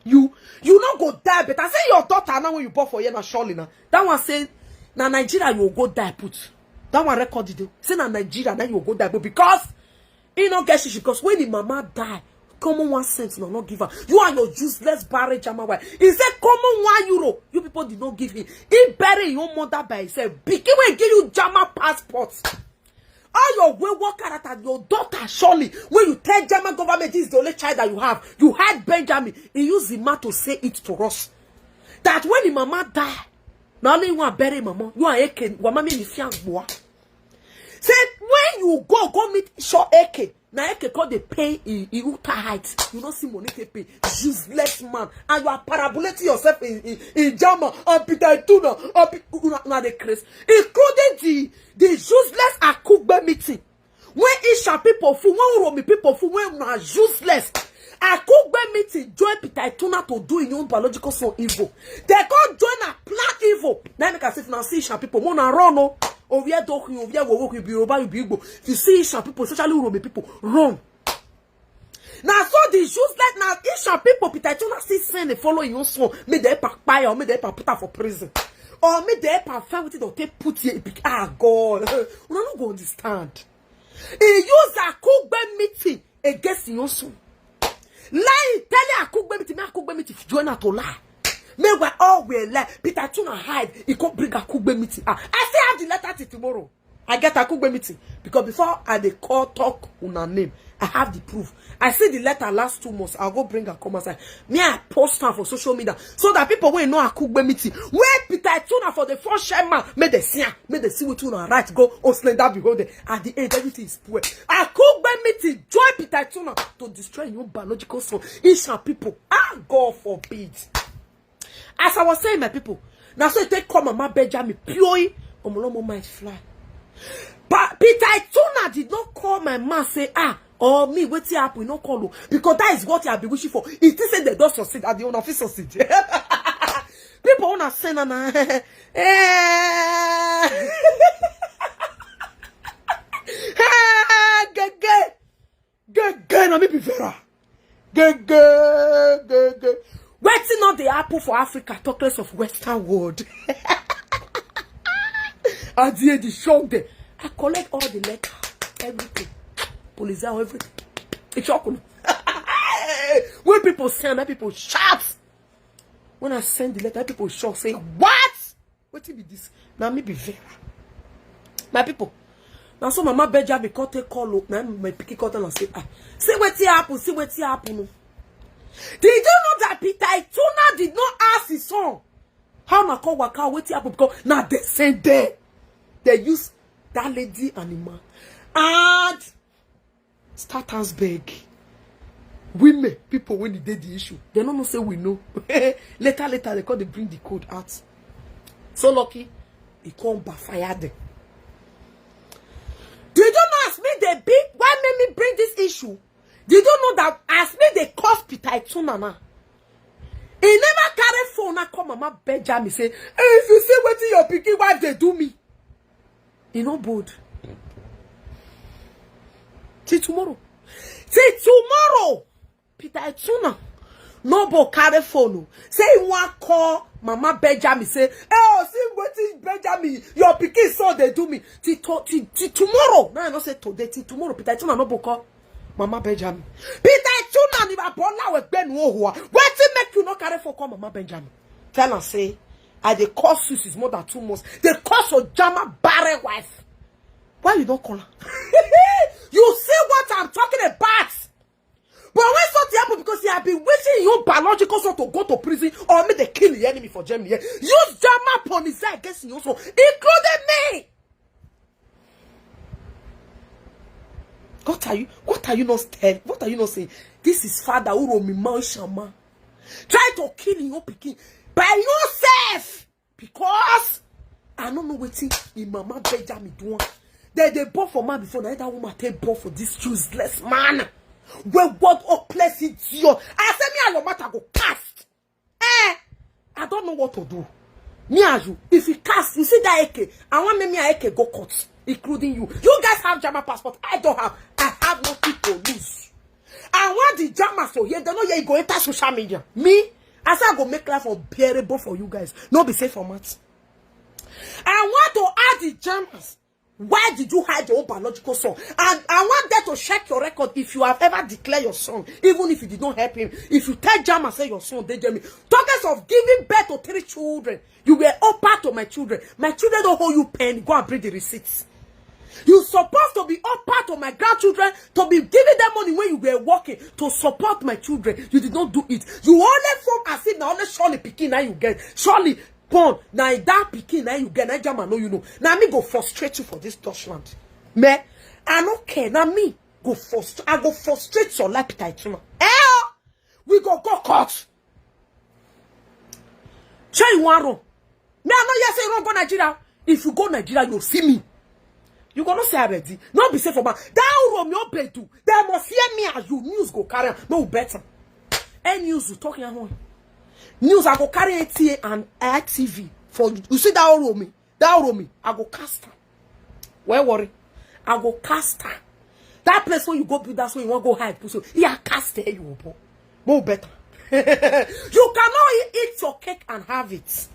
You don't go die better. Say your daughter now when you born for here na surely now. That one say na Nigeria you will go die put. That one recorded. Say na Nigeria then you will go die, but because he not get shit, because when the mama die, common 1 cent no not give her. You are your useless barrel jama wife. He said common €1. You people did not give him. He bury your mother by himself. Pikin will give you jama passports. All your wayward character, your daughter surely. When you tell German government this is the only child that you have, you had Benjamin. He used the man to say it to us. That when the mama die, not only you want to bury mama, you are iye-eki. Mama me fiang boa. Say when you go meet Shaw iye-eki. Now iye-eki call the pay in height. You don't see money to pay. Useless man. And you are parabolating yourself in Jama and Peter Ituna and now the Chris. Including the useless Akugbe people fool, when we people fool, when are useless. I could be meeting join Peter Ituna to do in your own biological son evil. They can't join a plan evil. Now make us if now see Isha people, mona run no. Over here talking, over here work with Yoruba, you be Igbo. If you see Isha people, especially Uromi people, run. Now so the useless now Isha people Peter Ituna see send they follow your son, make they pack or make they put her for prison. Or make they find with it or take put here. Ah God, we not go understand. He use a cook meeting against your son. Lie, tell a cook meeting, me a cook meeting. Join her to lie. Me we all will lie. Peter Tuna hide. He can't bring a cook meeting. I say I have the letter till tomorrow. I get a cook meeting because before I dey call talk on her name, I have the proof. I see the letter last 2 months. I'll go bring her come outside. Me I post her for social media so that people will know a cook meeting. Where Peter Tuna for the first shema, make they see what you right go on slender behold. At the end, everything is poor. A cook meeting join Peter Tuna to destroy your biological son. Isha people, God forbid. As I was saying, my people, now so they come on my Benjamin pure omolomo might fly. But Peter Tuna did not call my man say or me wait here up we no call you because that is what you have been wishing for. It is said they don't succeed at the own office succeed. People wanna send an Get me be Vera. Get waiting on the apple for Africa, talk less of Western world. I did the show there. I collect all the letter, everything. Police out everything. It's shocking. When people send that, people shout. When I send the letter, people shock, say, what? What be this? Now me be Vera. My people. Now so mama Benjamin because they call up. Now my picky cotton and say, see what happen, see what happen. Did you know that Peter Ituna did not ask his son? How na call waka what happen because now they send there. They use that lady and the man. And starters beg. Women, people when they did the issue, they don't know say we know. later, they call they bring the code out. So lucky, they come backfire them. Did you know as me they big? Why made me bring this issue? Did you know that as me they cost Peter Ituna now? He never carry phone and come mama Benjamin say, hey, if you see what your picking wife they do me. You know bold. Till tomorrow. Peter Ituna no bo carry phone. Say he want call mama Benjamin say, oh, see what is Benjamin? Your pikin so they do me. Till tomorrow. No, I not say today. Till tomorrow. Peter Ituna no bo call mama Benjamin. Peter Ituna ni ba bola we ben wo ho. Wetin make you no carry phone call mama Benjamin? Tell her say, I dey cause you is more than 2 months. They cause your Jama barren wife. Why you don't call her? You see what I'm talking about? But when something happen because you have been wishing your biological son to go to prison or make they kill the enemy for Germany. Use Jama police against you also, including me. What are you not saying? What are you not saying? This is father who me shama. Try to kill your pikin by yourself because I don't know what in mama Benjamin doing. They bought for man before that woman take bought for this useless man. Well, what a place it's your. I said me and your matter go cast. I don't know what to do. Me and you, if you cast, you see that eke. I want me and eke go cut, including you. You guys have Jama passport. I don't have. I have nothing to lose. I want the Jama so here. They know you go enter social media. Me, I said I go make life unbearable for you guys. No be safe for much. I want to add the Jamas. Why did you hide your own biological son? And I want them to check your record if you have ever declared your son, even if you did not help him. If you tell Jam and say your son, they tell me. Talkers of giving birth to 3 children. You were all part of my children. My children don't hold you pen. Go and bring the receipts. You're supposed to be all part of my grandchildren, to be giving them money when you were working to support my children. You did not do it. You only form as if now only surely picking now you get. Surely. Born now that pikin now you get na Jama know you know. Now me go frustrate you for this Dutchland. Me, I don't care. Now me go frustrate. I go frustrate your life, Peter Ituna. We go court. Try you want wrong. Me I know you say you don't go Nigeria. If you go Nigeria, you'll see me. You gonna say already. Not be safe for man. That Romeo Bedu. They must hear me as you news go carry. No better. Any news you talking about? News I go carry ATA and ITV for you see that Romeo. That Romeo. I go cast her. Where worry? I go cast her. That place where you go build, that's where you want to go hide. So yeah, cast her you more better. You cannot eat your cake and have it.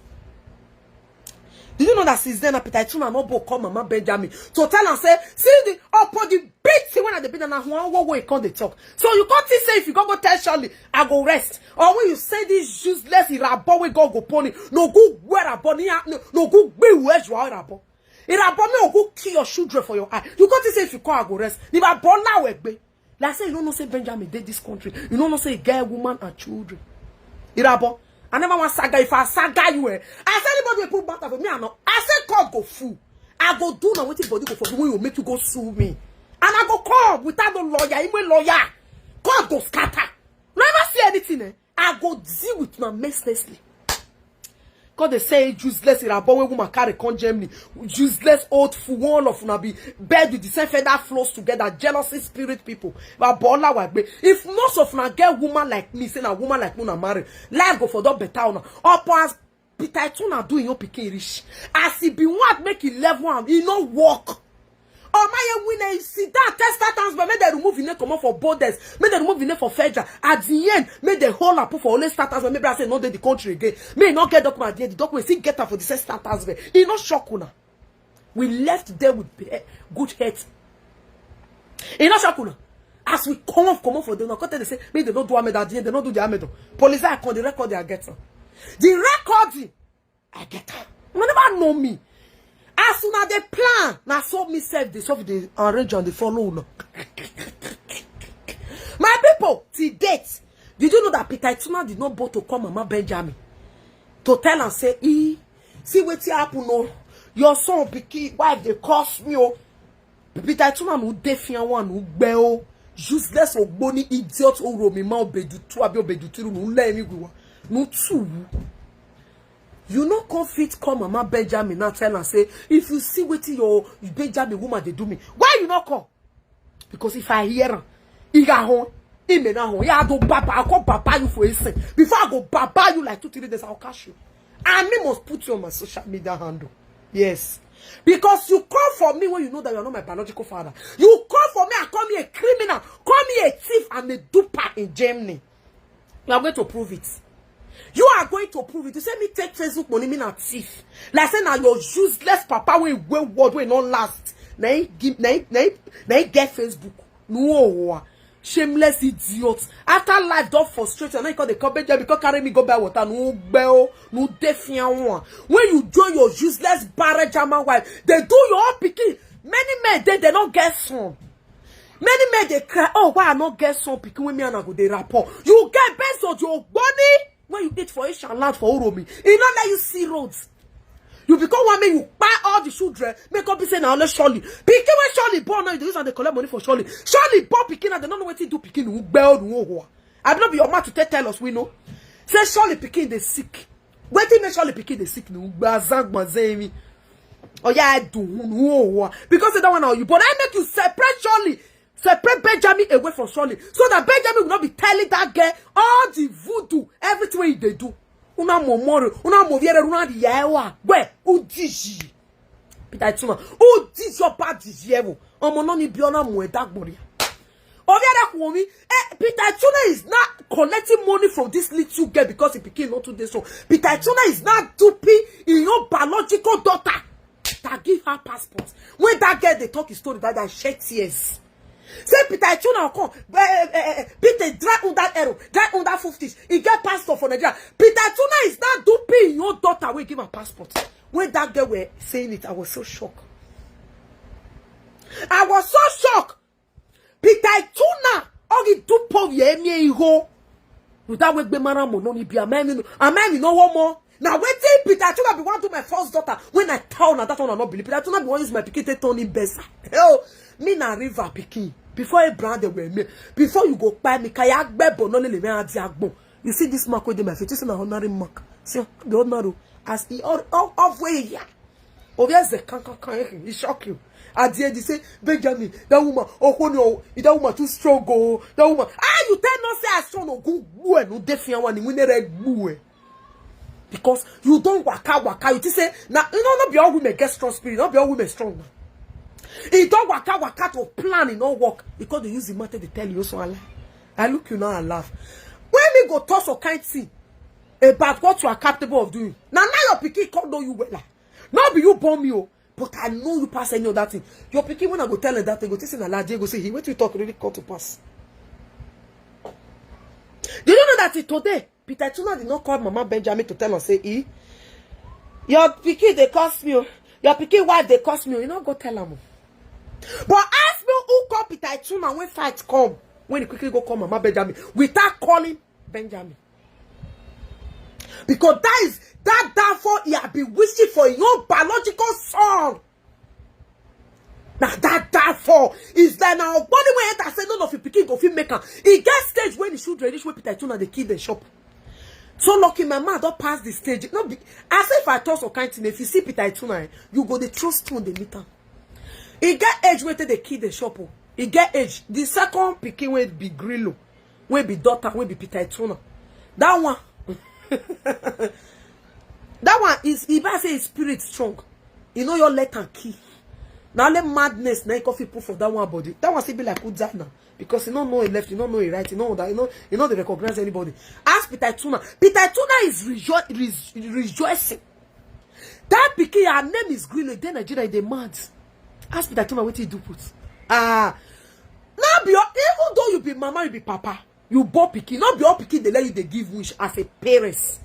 Did you know that since then, appetite tuna no bo call Mama Benjamin to tell and say, see the upon the beat when they be na one way come they talk. So you can't say if you go tell Charlie, I go rest. Or when you say this useless irabo we go pony, no go wear a bunny, no go be where you are irabo. Irabo me go kill your children for your eye. You can't say if you call I go rest. If I born now we be. Like say you don't know say Benjamin did this country. You don't know say girl, woman, and children. Irabo. I never want saga if I saga you. I said anybody will put back for me or not. I said God go fool. I go do now what body go for me when you make you go sue me. And I go come without no lawyer, even lawyer. God go scatter. Never see anything. I go deal with my mess Leslie. God they say useless irabo woman carry con Germany. Useless old fool one of una be bed with the same feather flows together. Jealousy spirit people. But bola wa be. If most of una get woman like me, say a woman like me na marry, life go for that better una. Upon Peter Tuna doing your pikin rich. As he be what make it level one, he no work. Oh my winner, you see that test that but make they remove the come for borders, make they remove the for federal. At the end, make the whole up for only starters, but maybe I say no they the country again. May not get document at the end, the document still get her for the same starters. He not shock una. We left there with good heads. He not shock una. As we come off for them, they say, maybe they don't do Ahmed at the end, they don't do the Ahmed. Police I con the record they are getting. The recording I get her. You never know me. As soon as they plan, now so me self they solve the arrange and the follow. No. My people, till date, did you know that Peter Tuna did not go to call Mama Benjamin to tell and say, see what happen no, your son picky wife they cost me oh. Peter Tuna no defiant one no beo useless or bony idiot or romi ma obedu tu abi obedu tiru no let me go no two. You no confit come Mama Benjamin now tell and say, if you see what your Benjamin woman they do me, why you not come? Because if I hear her, he got home, he may not home. Yeah, I do baba, I call baba you for a second. Before I go baba you like 2-3 days, I'll catch you. And me must put you on my social media handle. Yes. Because you call for me when you know that you're not my biological father. You call for me and call me a criminal, call me a thief and a duper in Germany. You are going to prove it. You are going to prove it. You say me take Facebook money, me not thief. Like say now your useless papa will word will not last. Now he get Facebook. No, shameless idiot. After life don't frustrate you. Now you call the comment because carry me go buy water. No bell, no defiant one. When you join your useless barra German wife, they do your own picking. Many men they don't get some. Many men they cry. Oh, why I not get some picking with me and I go they rapport. You get best of your body. When you eat for Asian land for Uromi, it not let you see roads. You become one man, you buy all the children, make up be saying now let's Surely. Pikin when Surely born now, they use and they collect money for Surely. Surely born Pikin and they don't know what to do Pikin who bell who. I don't be your man to tell us we know. Say Surely Pikin they sick. Waiting make Surely Pikin they sick no bazang bazemi. Oh yeah, I do no because they don't want to you, but I make you separate Surely. Separate Benjamin away from Surely. So that Benjamin will not be telling that girl all the voodoo, everything they do. Una momoro, una moviere, una di yawa. Where? Udiji. Peter Tuna. Udiji your bad dijevo. Omo no ni biona mwe dagbori. Oviere kuomi. Peter Tuna is not collecting money from this little girl because he became not today. So Peter Tuna is not duping in your biological daughter that give her passport. When that girl they talk his story that I shed tears. Say Peter Tuna come, Peter drag on that arrow, drag on that 50s. He get passport for Nigeria. Peter Tuna is not duping your daughter. We give her passport. When that girl were saying it, I was so shocked. I was so shocked. Peter Tuna, all the dupe ye me ho. Without we be maramo no ni be a man no one more. Now waiting Peter Tuna be one to my first daughter. When I tell her that one I not believe Peter Tuna be one use my pikin to turn him best. Hell, me na river pikin. Before a brand they were me. Before you go buy me kayak bebo no le me adi agbon. You see this mark with my face. This is an honorary mark. See the honor as he all way here. Obviously, he shock you. At the end, he say, Benjamin, that woman, oh no, that woman too strong, oh, that woman. Ah, you tell not say I strong, no go, no defiant one, we need because you don't waka. You just say, now, you know, not be all women get strong spirit, not be all women strong. It don't waka to plan, it don't work. Because they use the matter, they tell you so I lie. I look you now and laugh. When me go toss or kind thing about what you are capable of doing. Now your pikin can't know you well. Not be you born me, oh, but I know you pass any of that thing. Your pikin when I go tell her that thing, go tell her that go say, he wait to talk really call to pass. Do you know that today, Peter Tuna did not call Mama Benjamin to tell her, say, your pikin they cost me, your pikin wife they cost me, you know go tell her. But ask me who call Peter Tuna when fight come. When he quickly go call Mama Benjamin without calling Benjamin. Because that therefore he had been wishing for your biological son. Now that therefore is that now body when enter say none of your pikin go fit make am. He get stage when he should ready when Peter Tuna the kid the shop. So lucky my man don't pass the stage. No be as if I toss or kind thing. If you see Peter Tuna, you go the trust stone the meter. He get age where the kid the shop. He get age. The second pikin will be Grillo, will be daughter, will be Peter Tuna. That one. That one is if I say his spirit strong, you know your let and key. Now let madness now coffee proof for that one body. That one still be like Udzana because you don't know it left, you don't know it right, you know that you know they recognize anybody. Ask Peter Tuna. Peter Tuna is rejoicing. That pikin her name is Grillo. Then Nigeria they mad. Ask Peter Tuna what he do put. Now be even though you be mama, you be papa. You bought pikin, not be all pikin they let you they give wish as a parents.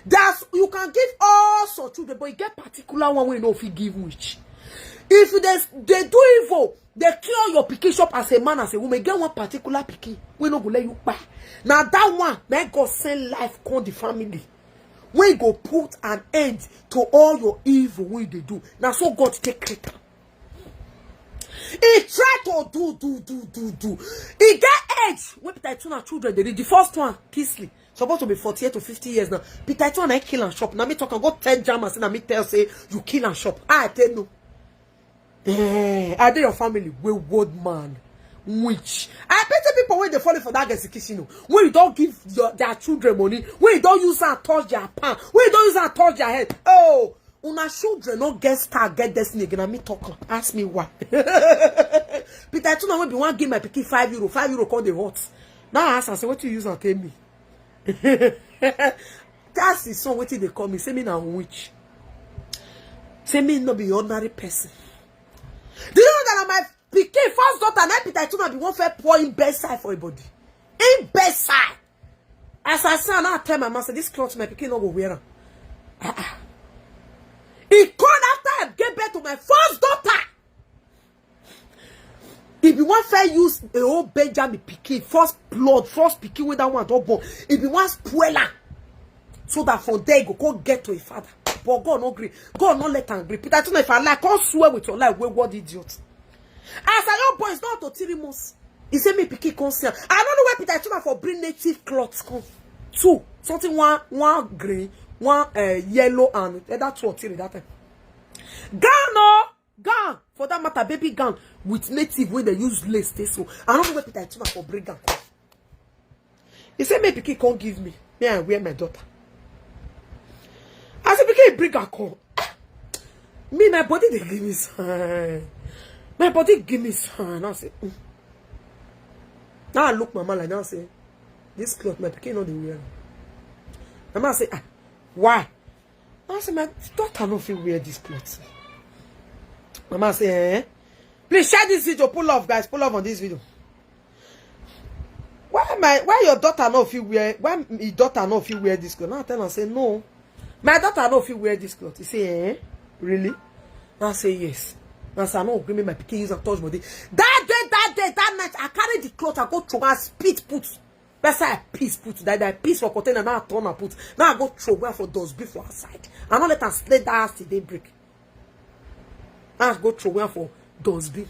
That's you can give all sorts children, but you get particular one way you know if you give wish. If they do evil, they kill your pikin shop as a man, as a woman. Get one particular pikin, we no go let you buy. Now that one, may God send life call the family. We go put an end to all your evil way they do. Now so God take credit. He tried to do. He get age. When Peter Tuna children, they did the first one, Kisley. Supposed to be 48 to 50 years now. Peter Tuna I kill and shop. Now me talk and go 10 jammers and me tell say you kill and shop. I tell you. I did your family wayward man. Witch. I pity people when they fall for that execution. When you don't give their children money, when you don't use and touch their pan, when you don't use and touch their head. Oh. Una children not get star, get destiny again. Me talk. Ask me why. Peter Tuna will be one give my pikin €5. €5 call the hot. Now I ask and say what you use and tell me. That's the song what they call me. Say me now witch. Say me not be ordinary person. Do you know that my pikin first daughter and Peter Tuna be one fair pour in best side for everybody. In best side. As I say now I tell my master this clothes my pikin not go wear them. He called after I gave birth to my first daughter. If you want fair use a whole Benjamin pikin, first blood, first pikin with that one don't born. If you want spoiler, so that from there you go get to a father. But God no agree. God no let him agree. Peter Tuna if I like, can't swear with your life. What idiot? As I your boy is not to 3 months. He said me pikin consent. I don't know where Peter Tuna for bring native clothes come. 2 something one green. One yellow and that's what that time. Gown for that matter, baby gown with native when they use lace. So I don't know where Peter Tuna for bring gown. He said, "Maybe he can't give me. Me I wear my daughter." I said, "Because bring a call. Me my body they give me sign. My body give me sign." I say, Now I look mama like now say, "This cloth my pikin not the wear." Mama say, why? I say, my daughter no feel wear this clothes. Mama say, please share this video. Pull off, guys. Pull off on this video. Why your daughter no feel wear? Why your daughter no feel wear this clothes? Now I tell her, say, no. My daughter no feel wear this clothes. He say, really? I say, yes. I say, I no agree with my pikin use and touch body. That night, I carry the cloth, I go throw and spit put. That's how I piece put that piece for container now I turn and put. Now I go throw where for those before outside. I don't let her slay that ass till they break. Now I go throw where for those be.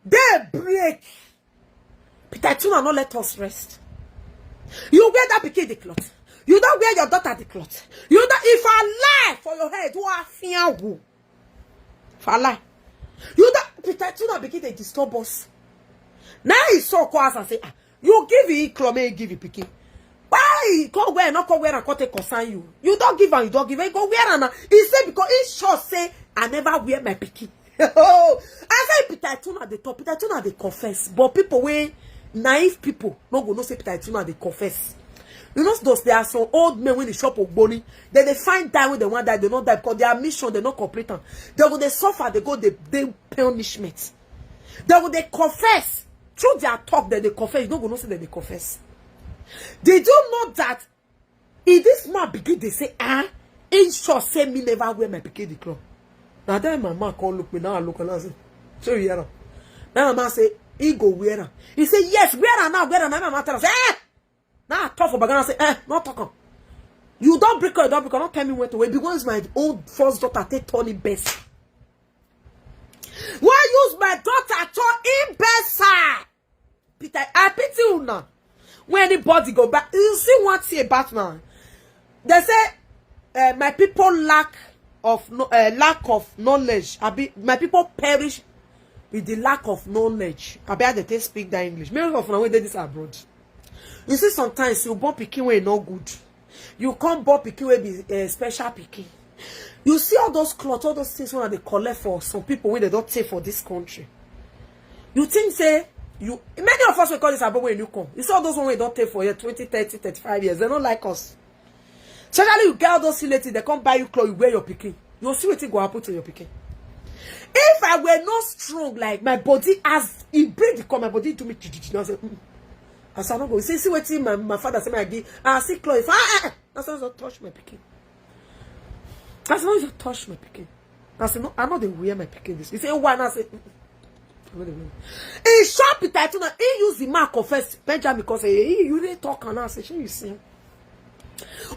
They break. Peter Tuna not let us rest. You wear that pikin the cloth. You don't wear your daughter the cloth. You don't, if I lie for your head, you are fear who? If I lie. You don't, Peter Tuna begin to disturb us. Now he saw us and say, you give it, Clome, give it picking. Why? Go where, not go where and take concern you. You don't give and you don't give it. Go where and he said, because he sure say, I never wear my picking. Oh, I say Peter Tuna at the top. Peter Tuna they confess. But people, when naive people, no go no say Peter Tuna they confess. You know, those there are some old men when they shop of money, then they find die when they want die, they don't die because their mission they not complete. They go they suffer, they go they punishment. They confess through their talk that they confess. You don't go no say that they confess. Did you know that if this man begin they say in short say me never wear my bikini cloth. Now then my man call look me now I look and I say so you hear. Now my man say he go wear her. He say yes wear her now wear her now. My man tell us now I talk for bagana say not talk. You don't break her, don't tell me when to wait because my own first daughter take Tony best. Why use my daughter to in best Peter I pity you now. When anybody go back, you see what say about now. They say my people lack of knowledge. My people perish with the lack of knowledge. I bet they speak that English. Many of them when they this abroad. You see, sometimes you born pikin way no good. You can't born pikin way be special pikin. You see all those clothes, all those things when they collect for some people when they don't take for this country. You think say you many of us will call this abroad when you come. You see all those ones we don't take for here 20, 30, 35 years. They don't like us. Especially you get all those ladies, they come buy you clothes, you wear your pikin. You'll see what go happen to your pikin. If I were not strong, like my body as it break the call, my body to me. I say, I said, not go. See what my father said, I give. I see clothes. That's why don't touch my pikin. That's why you touch my pikin. I said, no, I'm not the wear my pikin this. He said, why? I said, he shop it. I told him, he use the mark of first Benjamin because you didn't talk and I said, you see.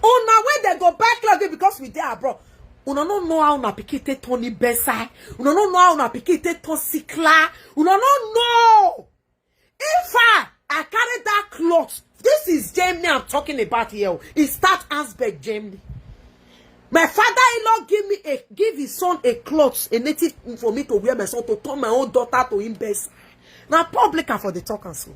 Oh, now when they go back like because we there, bro. We don't know how na pikin take Tony Besa. We don't know how na pikin take Tony Sikla. We don't know. If I carry that cloth, this is Germany I'm talking about here. It start Asberg, Germany. My father-in-law give his son a cloth, a native for me to wear my son to turn my own daughter to him best. Now public for the talk and so.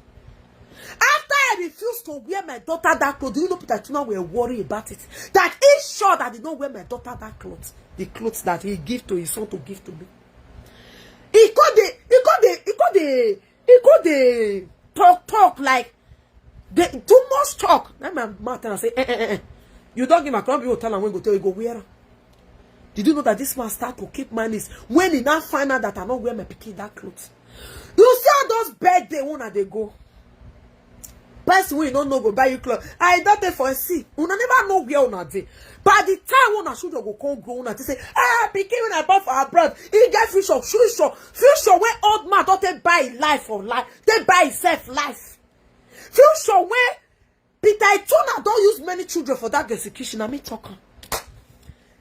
After I refused to wear my daughter that clothes, do you know Peter Tuna were worried about it? That he's sure that he don't wear my daughter that clothes. The clothes that he give to his son to give to me. He got the talk like the too much talk. Then my mouth and I say, You don't give my club, you tell him when go tell you go wear. Did you know that this man start to keep malice when he now find out that I don't wear my pikin that clothes? You see how those birthday when they go. Person we don't know go buy you clothes. I don't take for a see. You never know where una dey. By the time when I should go come grow una say, pikin when I bought for abroad, he get free shop, future where old man don't take buy life for life, they buy himself life. Future where Peter Ituna don't use many children for that execution. I mean talking.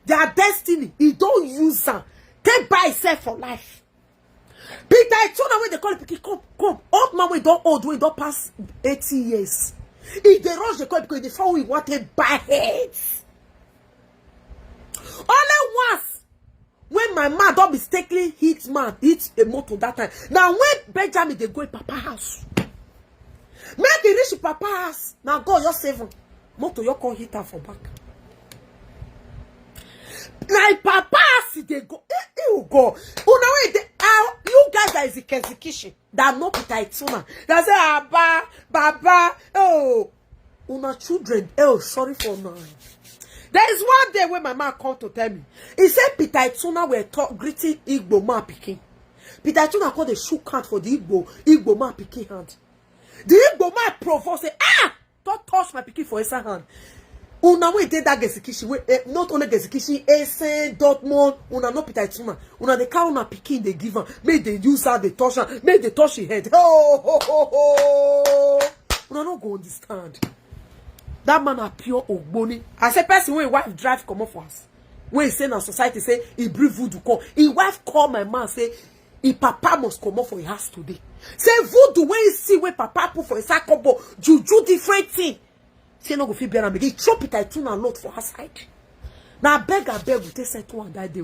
Their destiny, he don't use them. They buy himself for life. Peter Ituna when they call it come. Old man we don't old, we don't pass 80 years. If they rush the call because they found we wanted buy heads. Only once when my man don't mistakenly hit a motor that time. Now when Benjamin they go in Papa house. Make the reach Papa house. Now go your 7. Motor you can hit her for back. Now Papa house they go. You go. You guys that is the execution that no Peter Ituna. That say Baba, oh, una children, oh, sorry for now. There is one day when my man come to tell me. He said Peter Ituna were greeting Igbo man picking. Peter Ituna called the shoe count for the Igbo man picking hand. The Igbo man provoke say, don't touch my picking for his hand. Una we did that execution. Not only execution, Essen, Dortmund, una no Peter Ituna. Una the car una picking they give her. Make they use her, they touch her, make they touch her head. Oh. Una no go understand. That man a pure ogboni. I say person when wife drive come up for us. When he say na society say he breathe voodoo call. His wife call my man say his papa must come up for his house today. Say voodoo when you see where papa put for his sacobo, juju different thing. Say no go fit bear am again. Chop Peter Tuna lot for her side. Now beg, we take settle one that day.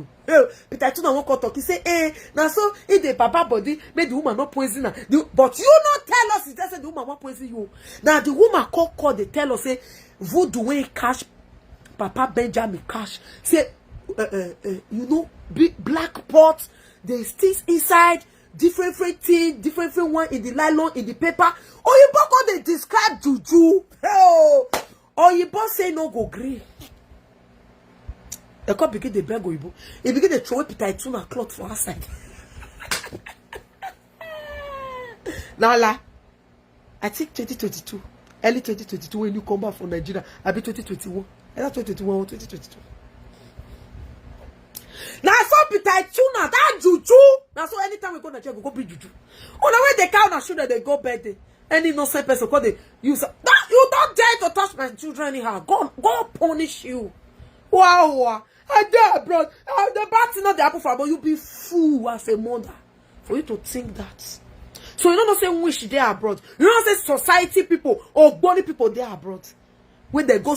Peter Tuna won't talk. He say, now so if the papa body made the woman not poison her. But you not tell us. He just said the woman won't poison you. Now the woman call they tell us say voodoo when cash Papa Benjamin cash. Say you know black pot. They still inside different thing, different one in the nylon in the paper. Oh, you both they describe juju. Oh, you both say no go green. The cup begin the beg Oyibo. He begin to throw Peter Tuna cloth for her side. Now, I think 2022, early 2022, when you come back from Nigeria, I'll be 2021. Either 2021 or 2022. Now, I saw Peter Tuna, that juju. Now, so anytime we go to Nigeria, we go be juju. Oh, now when they count and shoot that they go birthday. Any innocent person, because they use you don't dare to touch my children anyhow. God punish you. Wow. I dare abroad. The bad thing not the apple for, but you be fool as a mother for you to think that. So you don't say wish they abroad. You don't say society people or body people they abroad. When they go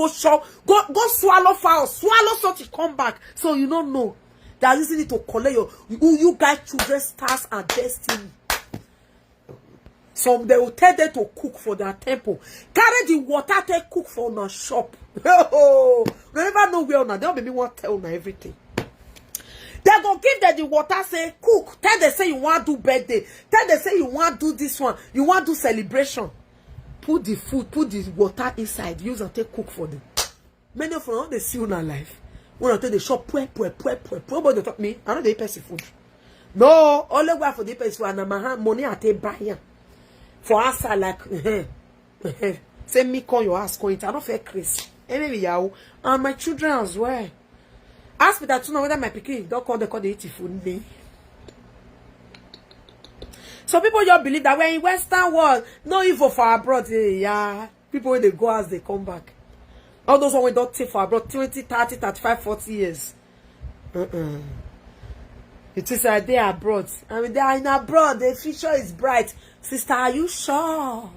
shop, go swallow fowl, swallow something, come back. So you don't know. They are using it to collect you guys children's stars and destiny. Some they will tell them to cook for their temple. Carry the water to cook for the shop. Oh, they never know where now. They don't maybe want to tell them everything. They go give them the water, say cook. Tell them say you want to do birthday. Tell them say you want to do this one. You want to do celebration. Put the food, put the water inside. Use and take cook for them. Many of them they see you in life. When I tell the shop, nobody talk me. I know they pay food. No, only way for the pay food and my money I take buy here. For us, I like, say me call your ass going. I don't feel Chris. Anyway, yeah, and my children as well. Ask me that to know whether my pikin don't call the 80 food me. So people just believe that we're in Western world, no evil for abroad. Yeah, people when they go as they come back. All those one we don't take for abroad 20, 30, 35, 40 years. It is a day abroad. I mean, they are in abroad. The future is bright. Sister, are you sure?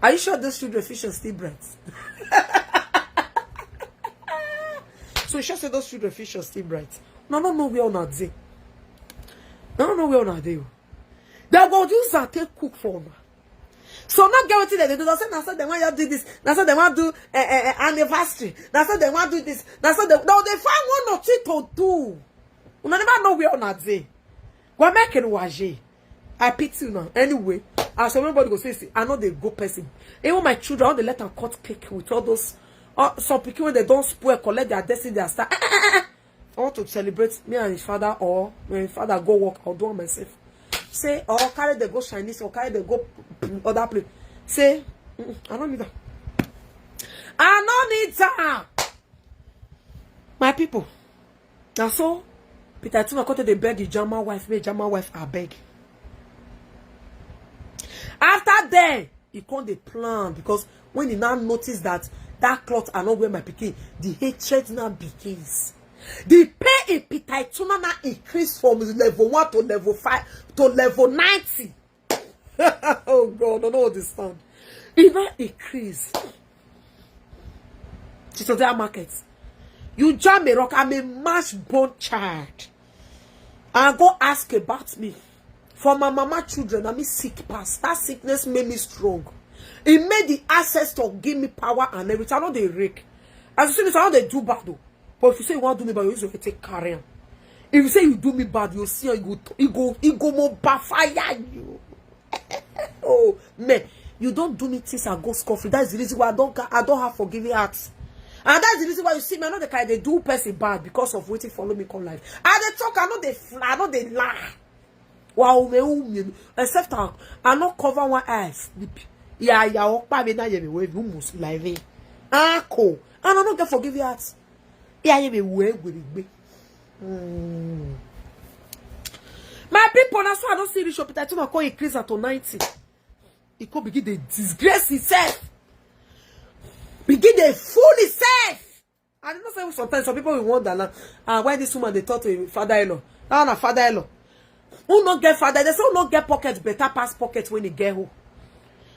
Are you sure those children's future is still bright? So you sure say those children's future is still bright? No, we are not there. No, we are not there. They go use that take cook for me. So not get what they do. That's say they want you do this. That's say they want to do anniversary. That's say they want to do this. That's say they find one or two to do. We never know we are not there. Go make it waje. I pity you now. Anyway, as everybody go say, I know they go person. Even my children, all they let them cut cake with all those. Some people when they don't spoil, collect their destiny, their star. I want to celebrate me and his father, or when his father go work, I'll do it myself. Say, or carry they go Chinese, or carry they go other place. Say, I don't need that. I don't need that. My people. Now so. Peter Tuna got the beg the German wife, make German wife I beg. After then, he called the plan because when he now noticed that cloth are not where my pikin, the hatred now begins. The pay in Peter Tuna now increased from level 1 to level 5 to level 90. Oh God, I don't understand. It now increased. She's on their market. You jam me rock, I'm a mash bone child. And go ask about me. For my mama children, I'm sick past. That sickness made me strong. It made the ancestor give me power and everything. I know they rake. As you see this, I know they do bad though. But if you say you want to do me bad, you usually take carry on. If you say you do me bad, you'll see you go more fire you. Oh man, you don't do me things and go scoffing. That's the reason why I don't have forgiving hearts. And that's the reason why you see me, I know the kind they do person bad because of waiting follow me come life. And they talk, I know they fly, I know they lie. Wow, except I not cover one eye sleep. Yeah, walk me now you way you must live. Cool. And I don't get forgive your hearts. Yeah, you be way with me. My people, that's why I don't see the shop. I think I call increase at 90. It could begin to disgrace itself. Begin to fool itself. I don't know, sometimes some people will wonder why this woman they talk to father-in-law. Now father-in-law. Who not get father? They say who not get pockets better pass pockets when they get home.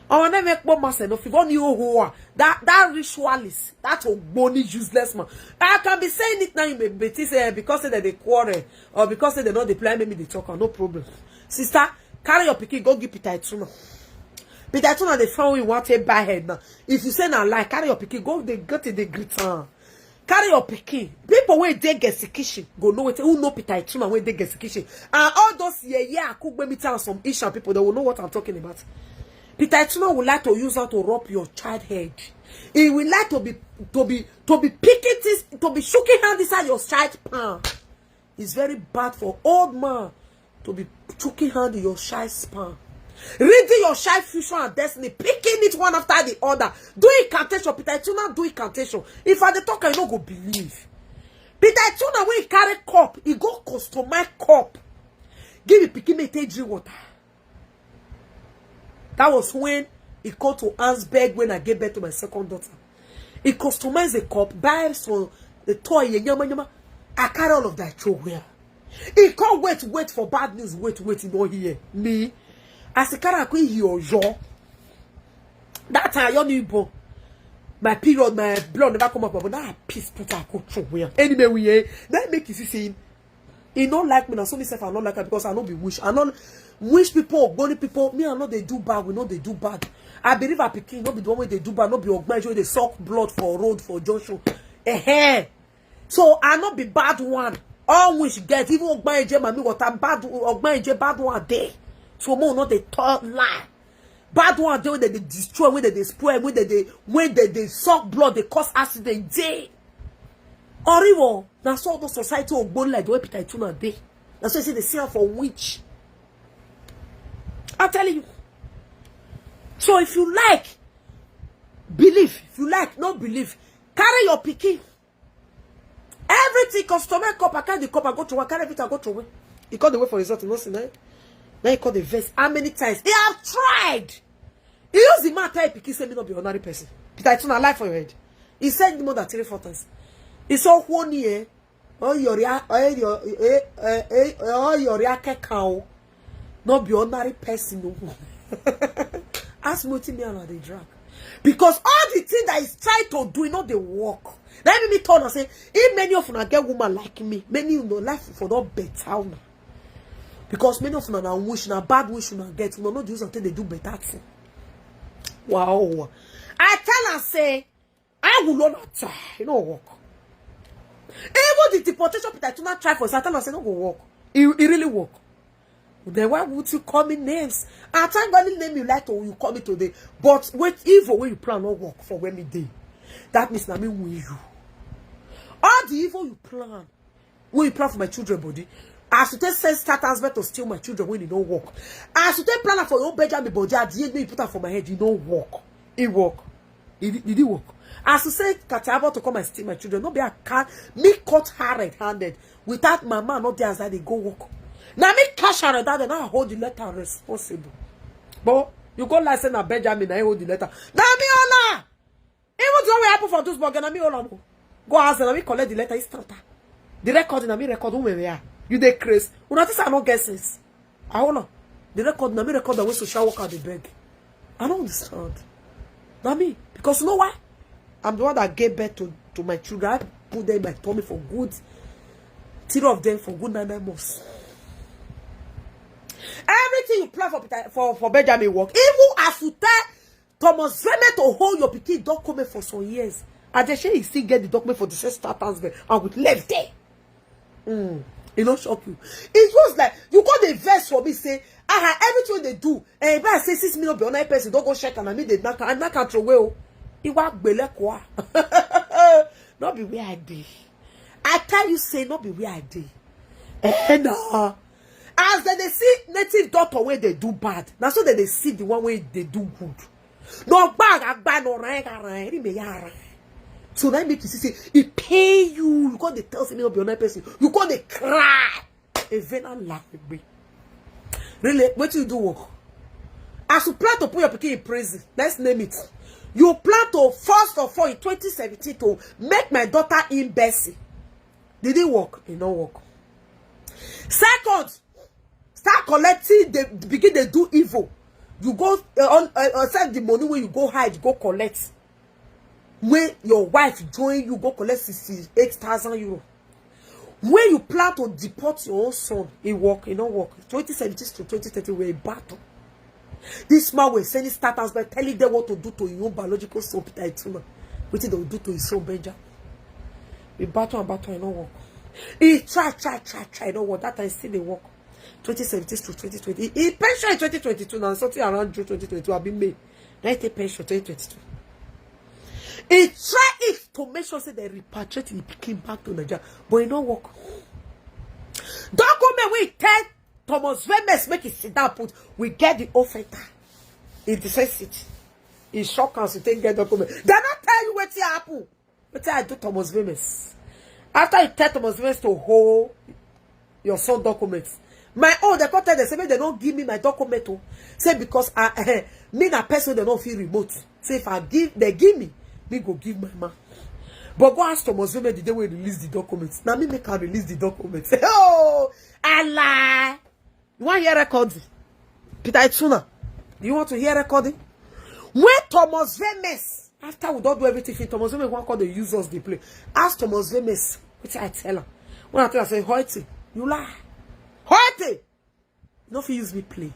I never make more mass enough. If only you that ritualist, that bony useless man. I can be saying it now. You may be say because they quarrel or because they know they play. Maybe they talk. No problem. Sister, carry your pikin go give Peter Ituna. Peter Ituna the phone we want to buy head now. If you say now like carry your pikin go they go to the grit. Carry your pikin. People when they get kitchen go know it. Who know Peter Ituna when they get kitchen. And all those cook me tell some Asian people they will know what I'm talking about. Peter Ituna would like to use her to rub your child head. He will like to be picking this, to be shaking hand inside your child palm. It's very bad for old man to be shaking hand in your child's palm. Reading your child future and destiny, picking it one after the other. Do incantation. Peter Ituna do incantation. If I the talk, I no go believe. Peter Ituna when he carry cup, he go customize cup. Give me picking me take drink water. That was when he called to Ansberg when I gave birth to my second daughter. He customized the cup, buy some the toy, yama. I carry all of that through. He can't wait for bad news. Wait, you don't hear me. As a character, your jaw. That time, you know, my period, my blood never come up, but now peace put I go through. Anyway, we that make you see. He don't like me now. So myself I don't like her because I don't be wish. I don't wish people, only people. Me I know they do bad. We know they do bad. I believe I picking not be the one way they do bad. Not be organized. They suck blood for road for junction. So I not be bad one. All wish get even organized. Mami what a bad organized bad one day. So more not the third lie. Bad one day when they destroy, when they spoil, when they suck blood, they cause accident day. Horrible. That's all the society of bone like the way Peter Ituna day. That's why I say they see her for witch. I'm telling you. So if you like, believe. If you like, not believe. Carry your pikin. Everything customer cup, I carry the cup, I go to work, carry everything, I go to work. He called the way for result, you know, see now. Now he called the verse. How many times? He have tried. He used the man tell pikin say me not be ordinary person. Peter Ituna lie for your head. He said more than 3-4 times. He saw one year. Oh your cow. Not be ordinary person. No. Ask me and they drag. Because all the things that he's trying to do, you know, they work. Let me turn and say, if many of you get woman like me, many you know life for not better. Because many of you are wish, na bad wish you get, you know, not use until they do better thing. Wow. I tell her say, I will not try, you know, work. Even the deportation Peter Ituna try for Satan and say no go work. It really work. Then why would you call me names? I thank God the name you like to you call me today. But with evil when you plan not work for when me day. That means na me win you. All the evil you plan when you plan for my children body. As you take sense start husband to steal my children when you don't work. As you take plan for your own Benjamin body, at the end you put that for my head, you don't work. It work. Did it work? As you say, Kataba to come and steal my children, no be a cat, me caught her red-handed. Without my man, not there as I they go work. Now me cash her that and I hold the letter responsible. But you go like saying a Benjamin, I hold the letter. Now me hola. Even though we happen for those burger, now me hola. Go ask them, me collect the letter instant. The recording, now me record who we are. You dey crazy. You notice I no guesses. I hold on. The record, now me record the way social worker they beg. I don't understand. Now me, because you know why? I'm the one that gave birth to my children. I put them in my tummy for good. 3 of them for good 9 months. Everything you plan for Benjamin work. Even as you tell Thomas Vera to hold your pikin document for some years. And they say he still get the document for the first start transfer and we left there. It don't shock you. It was like you got the verse for me say, everything they do. And if I say 6 million be on that person, don't go check and I mean they not throw away. It was belekwa. Not be where I did. I tell you, say not be where I did. No. As they see native doctor where they do bad. Now so that they see the one way they do good. No bad, no right. So that make you see, it pay you. You got the tell me not be on that person. You got the cry. A Vera laugh with me. Really, what you do? As you plan to put your pikin in prison, let's name it. You plan to, first of all, in 2017, to make my daughter in Bessie. Did it work? It don't work. Second, start collecting, they begin to do evil. You go accept the money when you go hide, go collect. When your wife join you, go collect 68,000 euro. When you plan to deport your own son, it work, it not work. 2017 to 2030 were a battle. This man was sending starters by telling them what to do to your own biological son, Peter Ituna. What they will do to his son, Benjamin. We battle and battle, it not work. He try, it not work. That time still they work. 2017 to 2020. He pension in 2022 now, something around June 2022 have been made. Now he take pension 2022. He try it to make sure they repatriate the Peking back to Nigeria, but it not work. Document we tell Thomas Vemes make it sit down put. We get the offender. He decides it. He shock us to take get document. They not tell you what happen. But I do Thomas Vemes. After you tell Thomas Vemes to hold your son documents. My own, they contact they say they don't give me my document. Say because me na person they don't feel remote. Say if I give, they give me go give my man. But go ask Thomas Vemes the day we release the documents. Now me make her release the documents. Say, oh, Allah. You want to hear recording? Peter Ituna. Do you want to hear recording? When Thomas Vemes, after we don't do everything, Thomas Vemes want to call the users they play. Ask Thomas Vemes, what I tell her. When I tell her, I say, Hoity, you lie. Hoity! You don't use me play.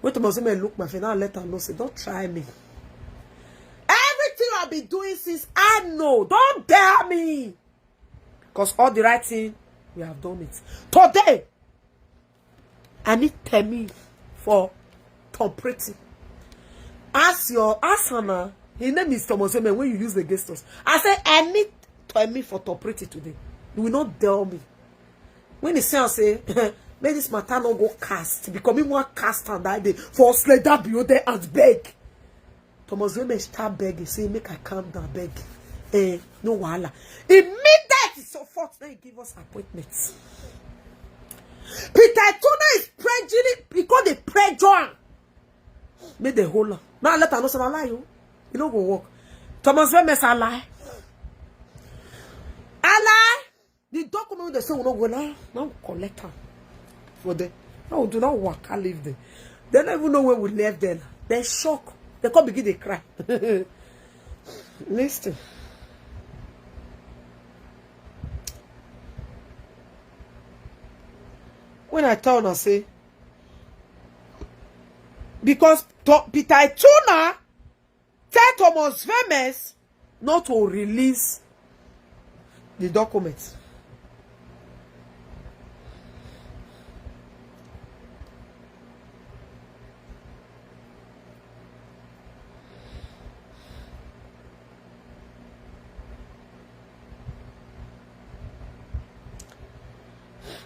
When Thomas Vemes look my friend, I'll let her know, say, don't try me. Everything I've been doing since I know, don't dare me. Because all the right thing, we have done it. Today, I need Temi for Tom Pretty. Ask Hannah, his name is Thomas Vemes when you use the guest house. I say, I need Temi for Tom Pretty today. You will not tell me. When the son say, may this matter not go cast, becoming more cast on that day, for slay that below there and beg. Thomas Vemes start begging, say, make I calm down, beg. No wahala. Immediately, so forth, then he give us appointments. Peter Ituna is prejudice because they pressure. Make the whole lot. Now let her know say I lie you. You don't go work. Thomas Vemes I lie. I lie. The document they say will not go now. Now collect her for them. Now we do not work. I leave them. They don't even know where we left them. They're shocked. They can't begin to cry. Listen. When I tell her, say, because Peter Ituna tell Thomas Vemes not to release the documents.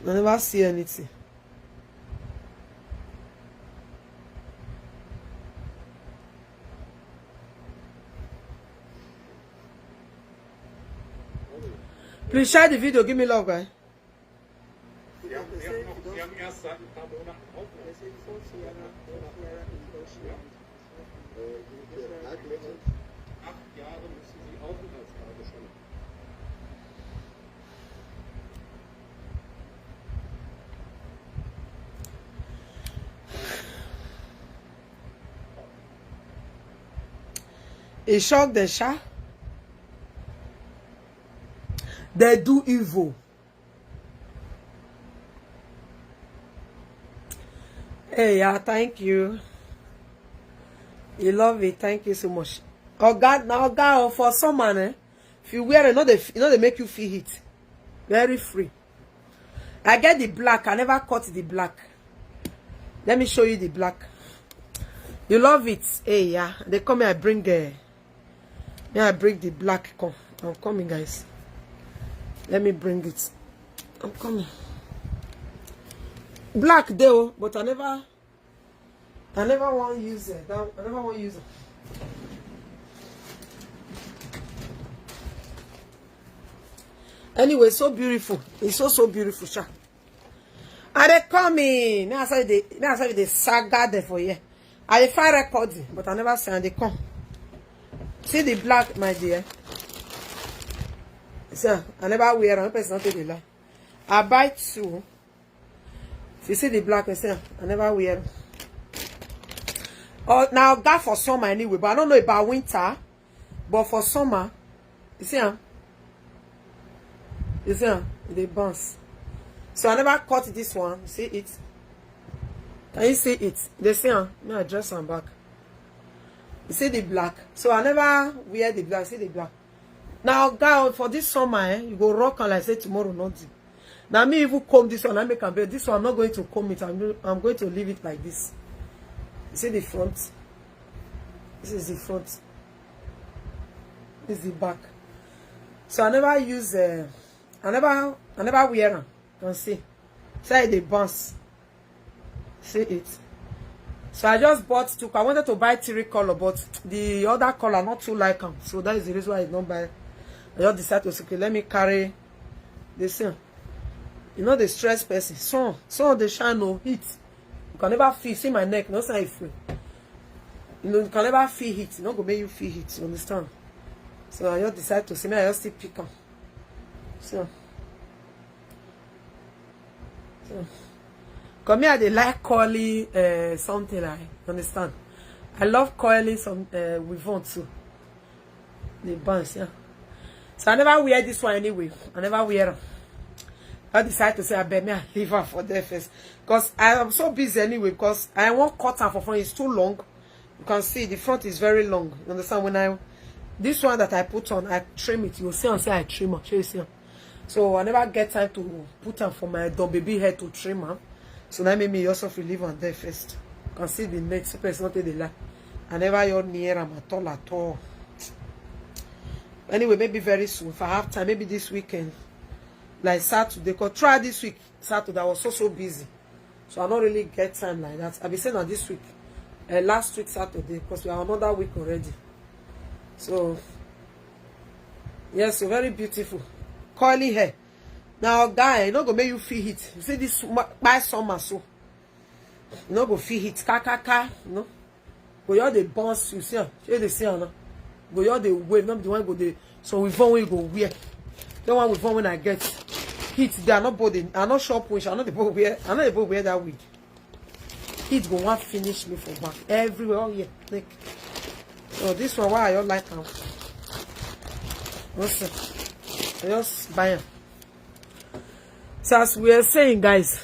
I never see anything. Please share the video. Give me love, guy. It shocked the Shah. They do evil. Hey, yeah, thank you. You love it. Thank you so much. Oh God, now God, for someone, if you wear it, they make you feel it. Very free. I get the black. I never cut the black. Let me show you the black. You love it. Hey, yeah. They come here, I bring the black. Come. I'm coming, guys. Let me bring it. I'm coming. Black though, but I never want to use it. I never want to use it. Anyway, so beautiful. It's so beautiful, Sha. Are they coming? Now I say they saga there for you. I find recording, but I never say they come. See the black, my dear. So I never wear one person not the lie. I buy two. If you see the black, I say I never wear. Or now that for summer anyway, but I don't know about winter. But for summer, you see, they bounce. So I never cut this one. See it? Can you see it? They see, me I dress on back. You see the black. So I never wear the black. See the black. Now, girl, for this summer, you go rock and like say tomorrow, nothing. Now, me even comb this one, I make a bed. This one, I'm not going to comb it. I'm going to leave it like this. You see the front? This is the front. This is the back. So I never use. I never wear them. You can see. See the bounce. See it. So I just bought two. I wanted to buy 3 color, but the other color not too like them. So that is the reason why I don't buy. I just decided to say, okay, let me carry this thing. You know the stress person. Sun the shine no heat. You can never feel. See my neck. No say free. You know you can never feel heat. It's not gonna make you feel heat. You understand? So I just decided to say, me I just still pick them. So. Come here, they like curly something like, understand? I love curly some with on too. The buns, yeah. So I never wear this one anyway. I never wear them. I decided to say I bet me I leave her for there first. Because I am so busy anyway, because I won't cut her for front, it's too long. You can see the front is very long. You understand? When this one that I put on, I trim it. You'll see and say I trim her. You see? So I never get time to put her for my dog baby head to trim her. So that made me also feel leave on there first. You can see the neck, so it's not the lie. I never you're near them at all. Anyway, maybe very soon. If I have time, maybe this weekend. Like Saturday. Because try this week. Saturday I was so busy. So I don't really get time like that. I'll be saying that this week. Last week Saturday. Because we are another week already. So yes, so very beautiful. Curly hair. Now, guy, you not go make you feel it. You see this by summer so. You not go feel it. You know. Go you the bounce, you see. You the see now. Go you the wave, not the one go the. So we phone we go wear. The one we phone when I get heat. They are not body. I'm not shop wish. I'm not the both wear. I'm not the both wear that week. Heat go want finish me for back everywhere. Oh yeah, like. So this one why I don't like now. Listen, I just buy them. So as we are saying, guys.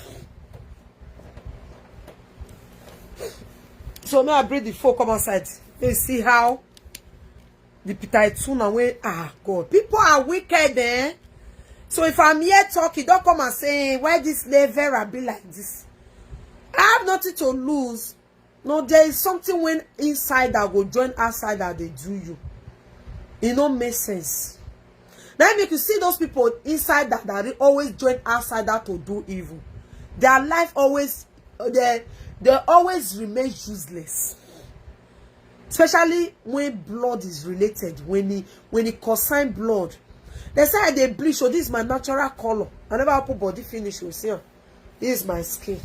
So may I bring the folk come outside. You see how the Pitaituna way. Ah God, people are wicked, eh? So if I'm here talking, don't come and say why this Vera be like this. I have nothing to lose. No, there is something when inside that go join outside that they do you. It don't make sense. Now make you see those people inside that they always join outside that to do evil. Their life always they always remain useless. Especially when blood is related, when it concern blood. They say they bleach, so this is my natural color. I never put body finish, you see. This is my skin.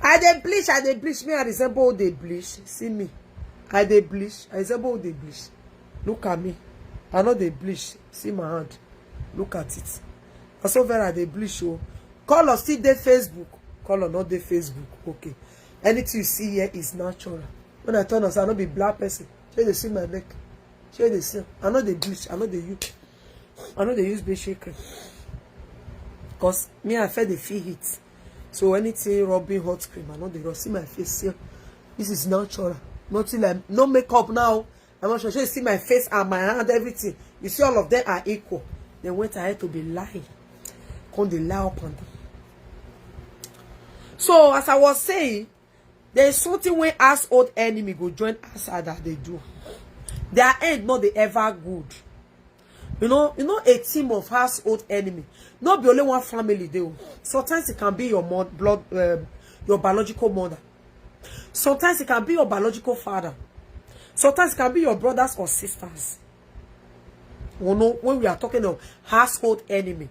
I dey bleach. Me, I resemble they bleach. See me. I dey bleach. I resemble they bleach. Look at me. I know they bleach. See my hand. Look at it. Also Vera they bleach. Oh. Color still dey Facebook. Color not dey Facebook. Okay. Anything you see here is natural. When I turn on, I know be black person. Shey they see my neck. Shey they see. I know they bleach. I know they use base cream. Because me I feel the feel heat. So anything rubbing hot cream, I know they don't see my face here. This is natural. Nothing like no makeup now. I'm not sure you see my face and my hand, everything. You see all of them are equal. They went ahead to be lying. Come they lie up on them. So as I was saying, there is something when us old enemy go join us that they do. Their end not they ever good. You know a team of household enemy. Not be only one family they. Sometimes it can be your blood, your biological mother. Sometimes it can be your biological father. Sometimes it can be your brothers or sisters. You know, when we are talking of household enemy,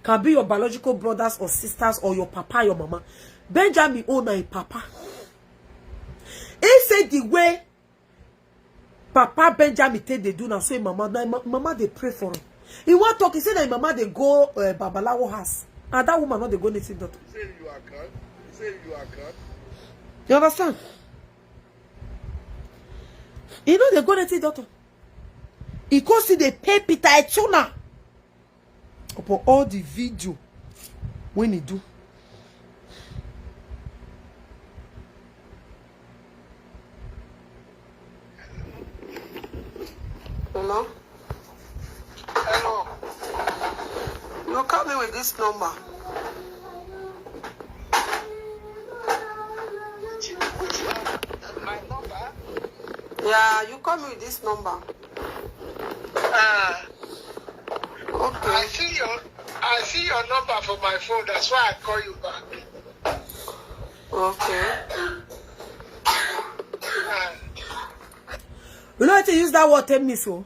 can be your biological brothers or sisters or your papa, your mama. Benjamin owner a papa. He said the way Papa Benjamin take they do now, so mama they pray for him. He want talk, he said that mama they go Babalawo house. And that woman not they go native doctor. He said you are grand. He said you are grand. You understand? You know they go to the doctor. He goes see the pay Peter Etuna upon all the video when he do. Hello? Hello. You call me with this number. My number? Yeah, you call me with this number. Okay. I see your number from my phone. That's why I call you back. Okay. You know how to use that word, tell me so.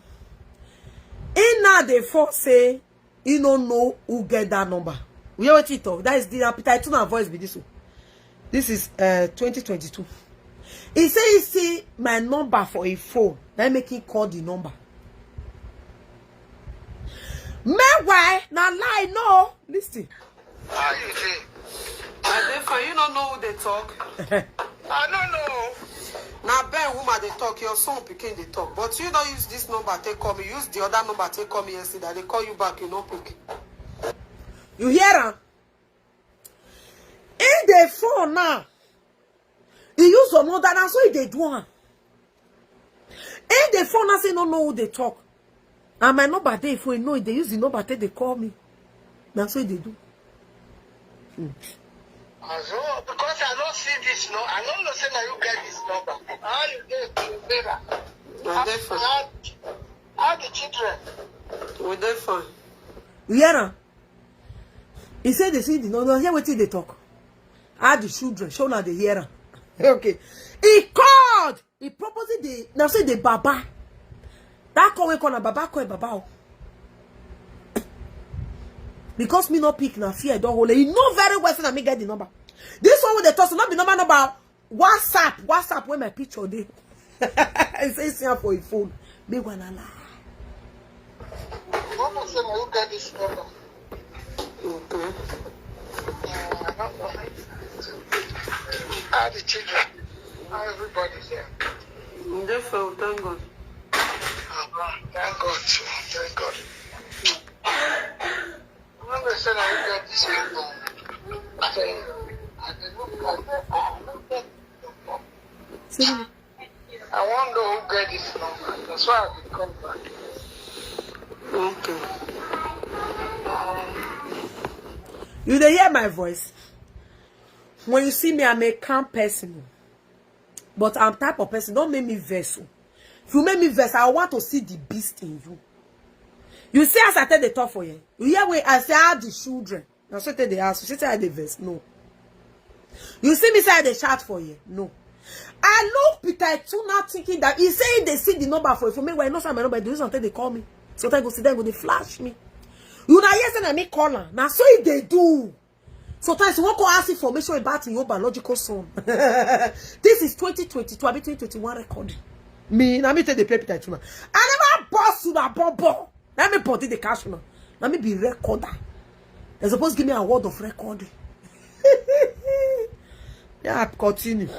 In now they first say, you don't know who get that number. We hear what you talk. That is the appetite to voice with this one. This is 2022. He say he see my number for a phone. Then make him call the number. Meanwhile, now lie no. Listen. How you say? You don't know who they talk. I don't know. Now Ben woman they talk, your son picking they talk. But you don't use this number, take call me. Use the other number, take call me yesterday. They call you back, you don't pick. You hear her? In the phone now. He use another, that's why they do one. In the phone, I say no know who they talk. And my number there, if we know it, they use the number, they call me. That's what they do. Because I don't see this number. I don't know say that you get this number. How you get to Vera? How the children? Well, they're fine. You hear her? He said they see the number. Hear what they talk. How the children, show now they hear her. Okay. He called. He proposed the now say the baba. That call we call a baba call baba. Because me not pick now fear don't hold it. You know very well that me get the number. This one with the toss not be number WhatsApp where my picture there. It says here for a phone. Me wanna lie. Mama say you get this number. Okay. I don't know. How the children? How everybody's there? Therefore, thank God. Thank God. Thank God. I'm going to say that you get this number. I want to know who get this number. That's why I will come back. Okay. You dey hear my voice? When you see me, I'm a calm person. But I'm type of person. Don't make me vex. If you make me vex, I want to see the beast in you. You see as I tell the talk for you. You hear when I say I the children. Now so tell the house. She say I the vex. No. You see me say I the shout for you. No. I look Peter Etuna thinking that he say they see the number for you. For me, when I know some number, the reason they call me. So I go see them, go they flash me. You know yes and I make call her. Now so if they do. Sometimes you won't go ask information about your biological son. This is 2022. I be 2021 recording. Me, let me tell the play Peter Etuna. I never boss to that bubble. Let me put the cash now. Let me be recorder. They're supposed to give me a word of recording. Yeah, continue.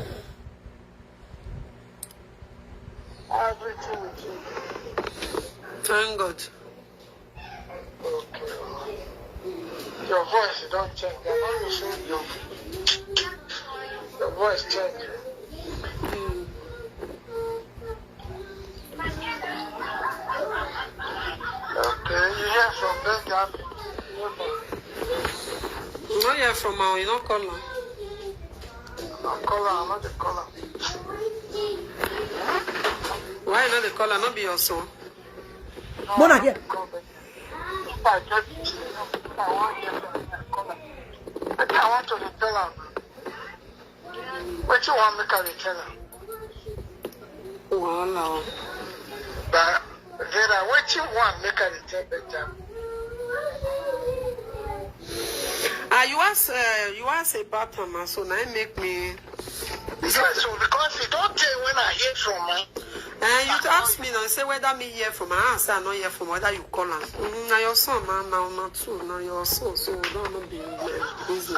Everything with you. Thank God. Okay. Your voice don't change. I'm not listening your voice change. Okay, you hear from Benjamin? You don't hear from her, you don't call her. I'm calling, I'm not the caller. Why not the caller? Not be your son. No, Mona here. If I get it, I want to hear from the caller. But I want to tell her. What you want me to tell her? Wahala. But Vera, what you want me to tell Benjamin? You ask about her, so now make me. Yes, so because you don't tell when I hear from her. You ask me now, say whether me hear from her. I say I not hear from her, whether you call her. Now your son, man, now not too. Now your son, so don't be business.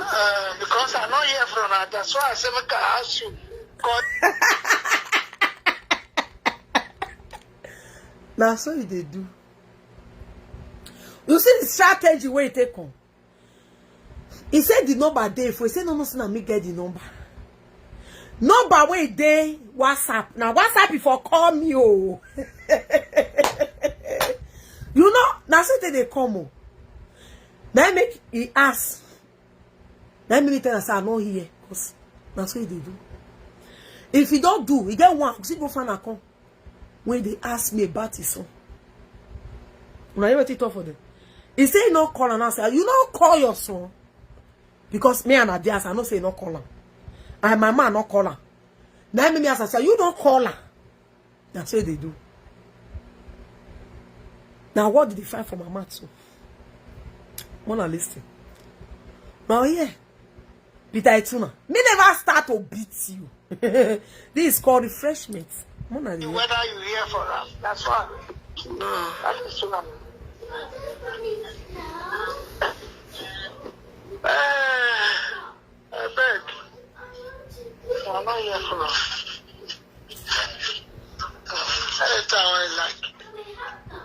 Because I not hear from her, that's why I say I can ask you. God. Now so they do. You see the strategy where it take on. He said the number day for he said no na me get the number. Number where they WhatsApp. Now WhatsApp if you call me oh. You know, now so they come oh. Now make he ask. Now me tell us I know here because that's what they do. If you don't do, you get one. See go find a come. When they ask me about his son, when I ever talk for them, he say no call and I say you don't call your son because me and Adias I don't say no call her. And my man not call her. Now me as I say you don't call her. That's what they do. Now what did they find for my mouth so? Wanna listen? Now yeah. Peter Ituna. Me never start to beat you. This is called refreshment. Whether you hear for us, that's why. That is what I beg. I'm not here for us. Anytime I like.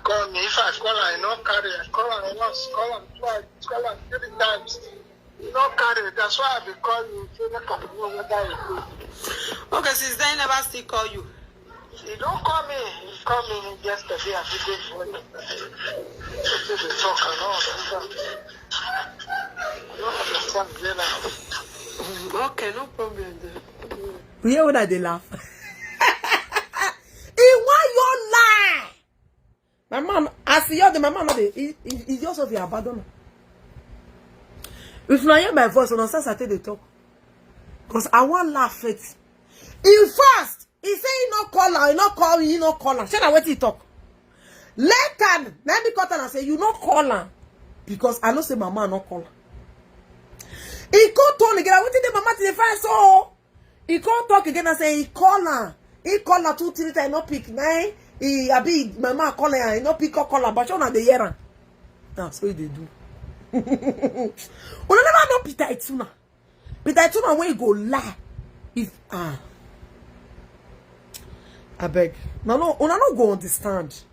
Call me. If I call her, I not carry her. Call her once, call her twice, call her 3 times. You don't carry it. That's why I be calling you. So that I know whether you do. Okay, since then, never still call you. You don't call me. You call me yesterday. I didn't for you. So they talk and all that. I don't understand Vera. Okay, no problem then. You hear what they laugh? He want your lie. My mom, I see you. My mom, he just of your abandon. If you hear my voice, on sense I tell they talk. Because I want laugh it. In first, he say he no call her, he no call me, he no call her. Shall I wait he talk? Later, let me cut her and say, you no call her. Because I know say mama no call her. He can't talk again. I went to the mama to the first so. He can't talk again and say he call her. He call her 2, 3 times, no pick. Nine. He be mama call her, he no pick or call her. But you know the year. That's what they do. We never know Peter Ituna. Peter Ituna when he go lie. If I beg. No, una no go understand.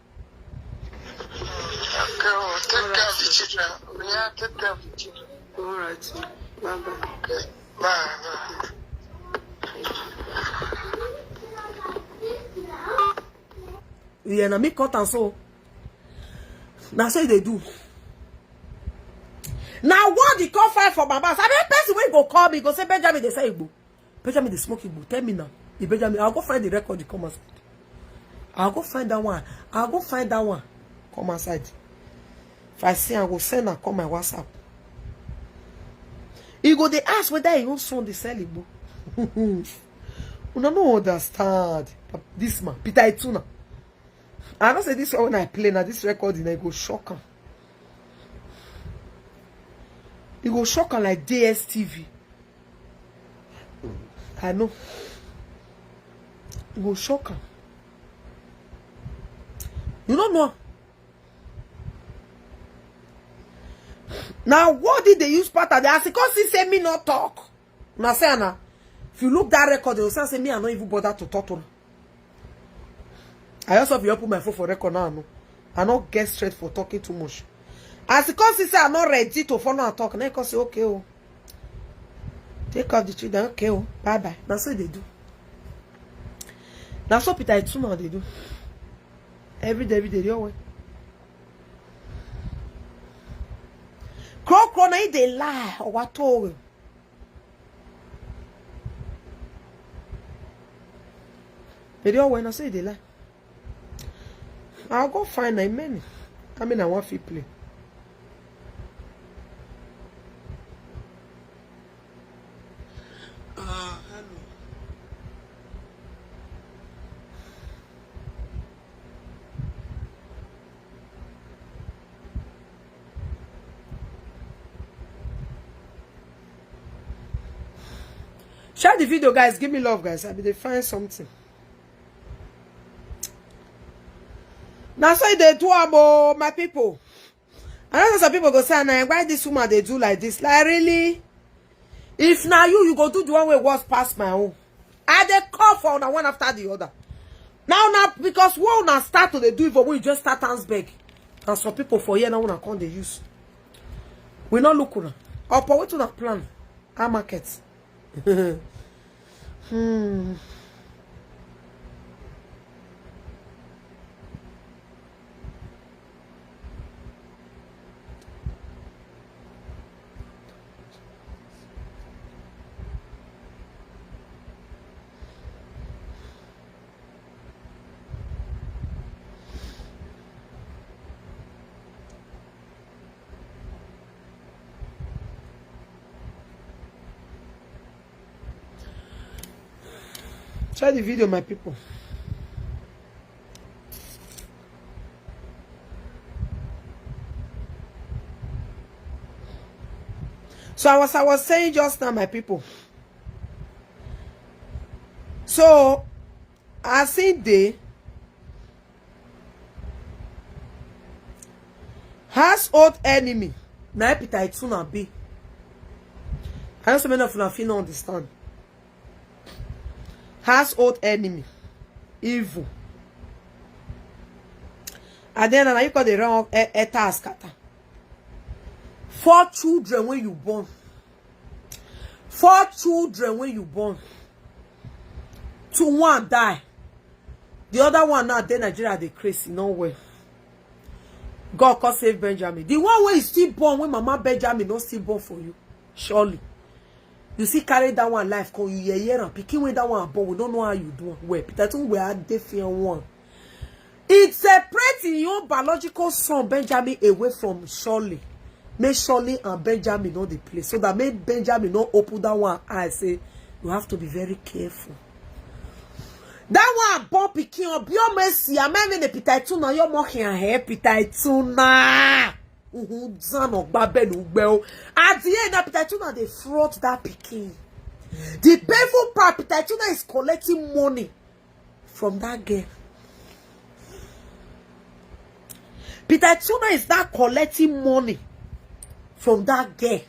Okay, well, take care of the children. Yeah, take care of the children. Alright. Bye-bye. Okay. Bye. Yeah, na me cut and so. That's what they do. Now what the call file for my boss? I mean, person when go call me, go say Benjamin, they say Igbo. Benjamin, they smoke Igbo. Tell me now. If Benjamin, I'll go find the record, come outside. I'll go find that one. Come outside. If I see, I will send her, call my WhatsApp. He go, they ask whether he own son, they sell Igbo. You don't understand. This man, Peter Ituna. I don't say this one when I play, now this recording, I go shock him. He go shock her like DSTV. I know. He go shock her. You don't know. Now, what did they use part of the because he say me not talk. Now say Anna, if you look that record, they will say me I not even bother to talk to her. I also have put my phone for record now. No. I not get straight for talking too much. As because he say I'm not ready to follow and talk, now say okay, oh. Take off the children, okay, oh. Bye bye. That's what they do. That's what Peter Ituna they do. Every day, they always. Crow, they lie or what told. They always not say they lie. I'll go find a many. I mean, I want to play. Hello. Share the video, guys. Give me love, guys. I mean, they find something. That's why they do about my people. And then some people go say, nah, why this woman they do like this? Like really? If now you go do the one way was past my own. I they call for one after the other. Now, because we wanna start to do it for we just start hands beg. And some people for here now wanna come they use. We not look on. Or for what to plan our market. Share the video, my people. So I was saying just now, my people. So I think they household enemy. Na appetite soon be. I know so many of you feel not understand. Household enemy, evil. And then you got the wrong task. 4 children when you born. 4 children when you born. 2 1 die. The other one now they Nigeria they crazy no way. God can save Benjamin. The one where is still born when Mama Benjamin not still born for you. Surely. You see, carry that one life, call you year and picking with that one, but we don't know how you do. Where that's we are different one. It separates your biological son Benjamin away from Shirley. Make Shirley and Benjamin know the place, so that make Benjamin not open that one. I say you have to be very careful. That one born picking up your mercy. I'm having a pitaituna. You're mocking a hair pitaituna. At the end, Pitaituna they fraud that picking. The painful part, Pitaituna is collecting money from that girl. Pitaituna is not collecting money from that girl.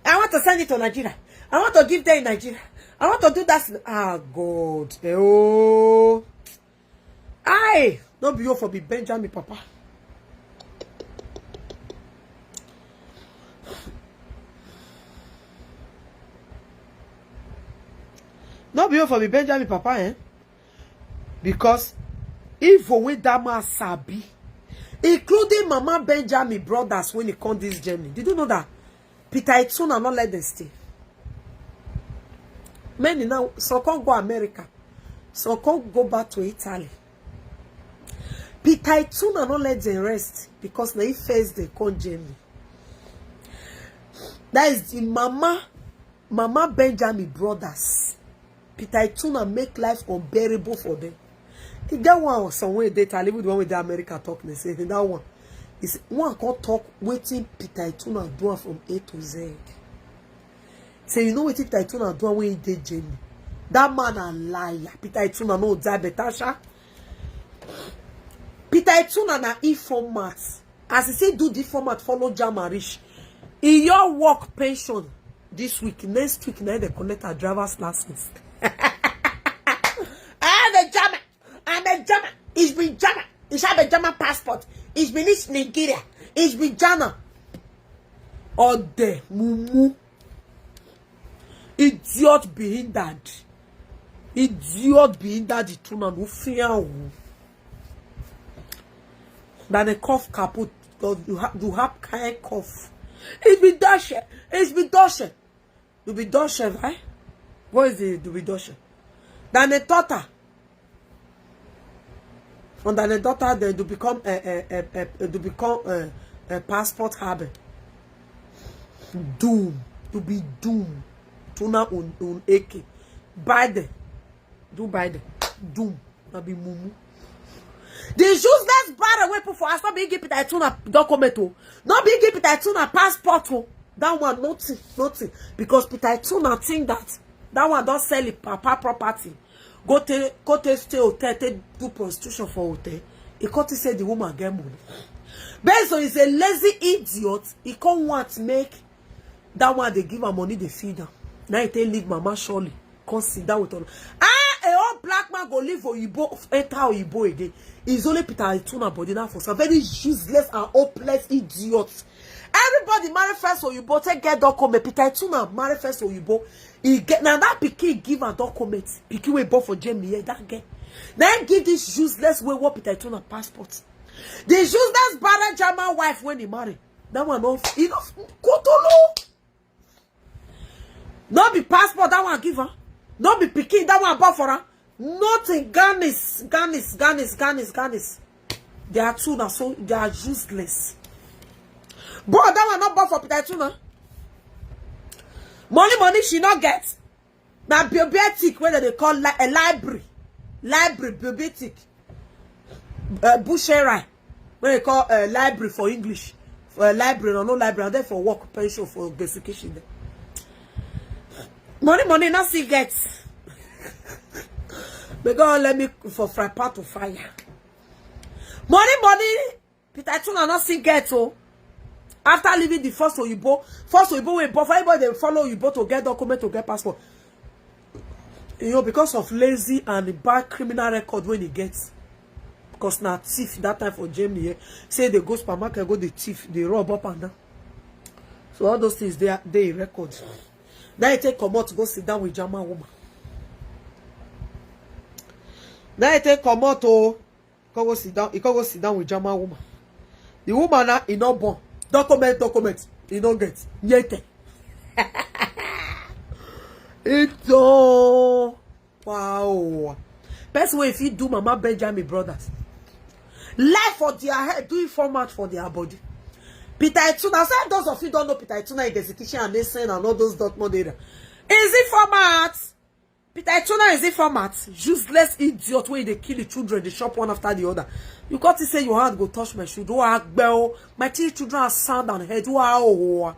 I want to send it to Nigeria. I want to give them in Nigeria. I want to do that. Ah, God. Oh, I don't be for me, Benjamin, Papa. Not be for me, Benjamin, Papa, eh? Because if we that man sabi, including Mama Benjamin brothers when he come this journey, did you know that Peter Ituna not let them stay? Many now, some can't go America, some can't go back to Italy. Peter Ituna not let them rest because now he faced the come journey. That is the Mama Benjamin brothers. Peter Ituna make life unbearable for them. He got one somewhere they tell even the one with the America talk. They say that one is one can't talk waiting Peter Ituna do from A to Z. Say you know what Peter Ituna do when he did journey. That man a liar. Peter Ituna no die betasha. Peter Ituna na e-format. As he say do the format follow Jamarish. In your work pension this week, next week now they collect a driver's license. I'm a German. Ich bin German. Ich habe ein German Passport. Ich bin nicht Nigeria. Ich bin German. Ode mumu. Idiot behindert. Idiot behindert die tuna no fear. Dann a cough kaput. Du have kein cough. Ich bin Deutsche. Ich bin Deutsche. Du bist Deutsche, right? What is it? Du bist Deutsche. Dann a daughter. And then a daughter then to become a passport habit. Doom. To be doomed. Tuna un eke. Biden. Do Biden. Doom. Na be mumu. The useless bad weapon for us not being given it tuna document. Not being given it tuna passport. That one nothing. Because Peter Tuna think that one don't sell it papa property. Go to stay hotel, do prostitution for hotel. He can't say the woman get money. Based on he's a lazy idiot, he can't want to make that one they give her money, they feed her. Now he tell leave Mama Shirley. Can't sit down with her. Ah, a old black man go live Oyibo, enter Oyibo again. It's only Peter Ituna body now for some very useless and hopeless idiots. Everybody manifest Oyibo, take get document. Peter Ituna manifest Oyibo. He get now that pikin give a document. Pikin we bought for Jamie, that get. Then give this useless way what Peter Ituna passport. The useless bad German wife when he marry. That one off. Enough. Kotolo. Not be passport that one give her. Not be pikin that one bought for her. Nothing. Ganis. They are two now, so they are useless. But that one not bought for Peter Ituna. Money she not get. Now biobetic whether they call a library biobetic. Bushera when they call a library for English. For a library or no library, and then for work pension for education. Money not see get. But God let me for fry part to fire. Money Peter Ituna not see get oh. After leaving the first Oyibo we bought for everybody they follow Oyibo to get document to get passport. You know, because of lazy and bad criminal record when he gets. Because now thief that time for Jamie say they go supermarket, go the thief, they rob up and down. So all those things they record. Then he take come out to go sit down with German woman. Then he take come out to go sit down. He can go sit down with German woman. The woman now he not born. Document. He don't get. Yete. It's all wow. Best way if you do Mama Benjamin brothers. Life for their head, do it format for their body. Peter Ituna, say those of you don't know Peter Ituna in the execution and they send and all those document data. Is it format? Peter Ituna is it format? Useless idiot way they kill the children, they shop one after the other. You got to say your hand go touch my shoe. Do I bell? My 3 children are sound and head. Wow.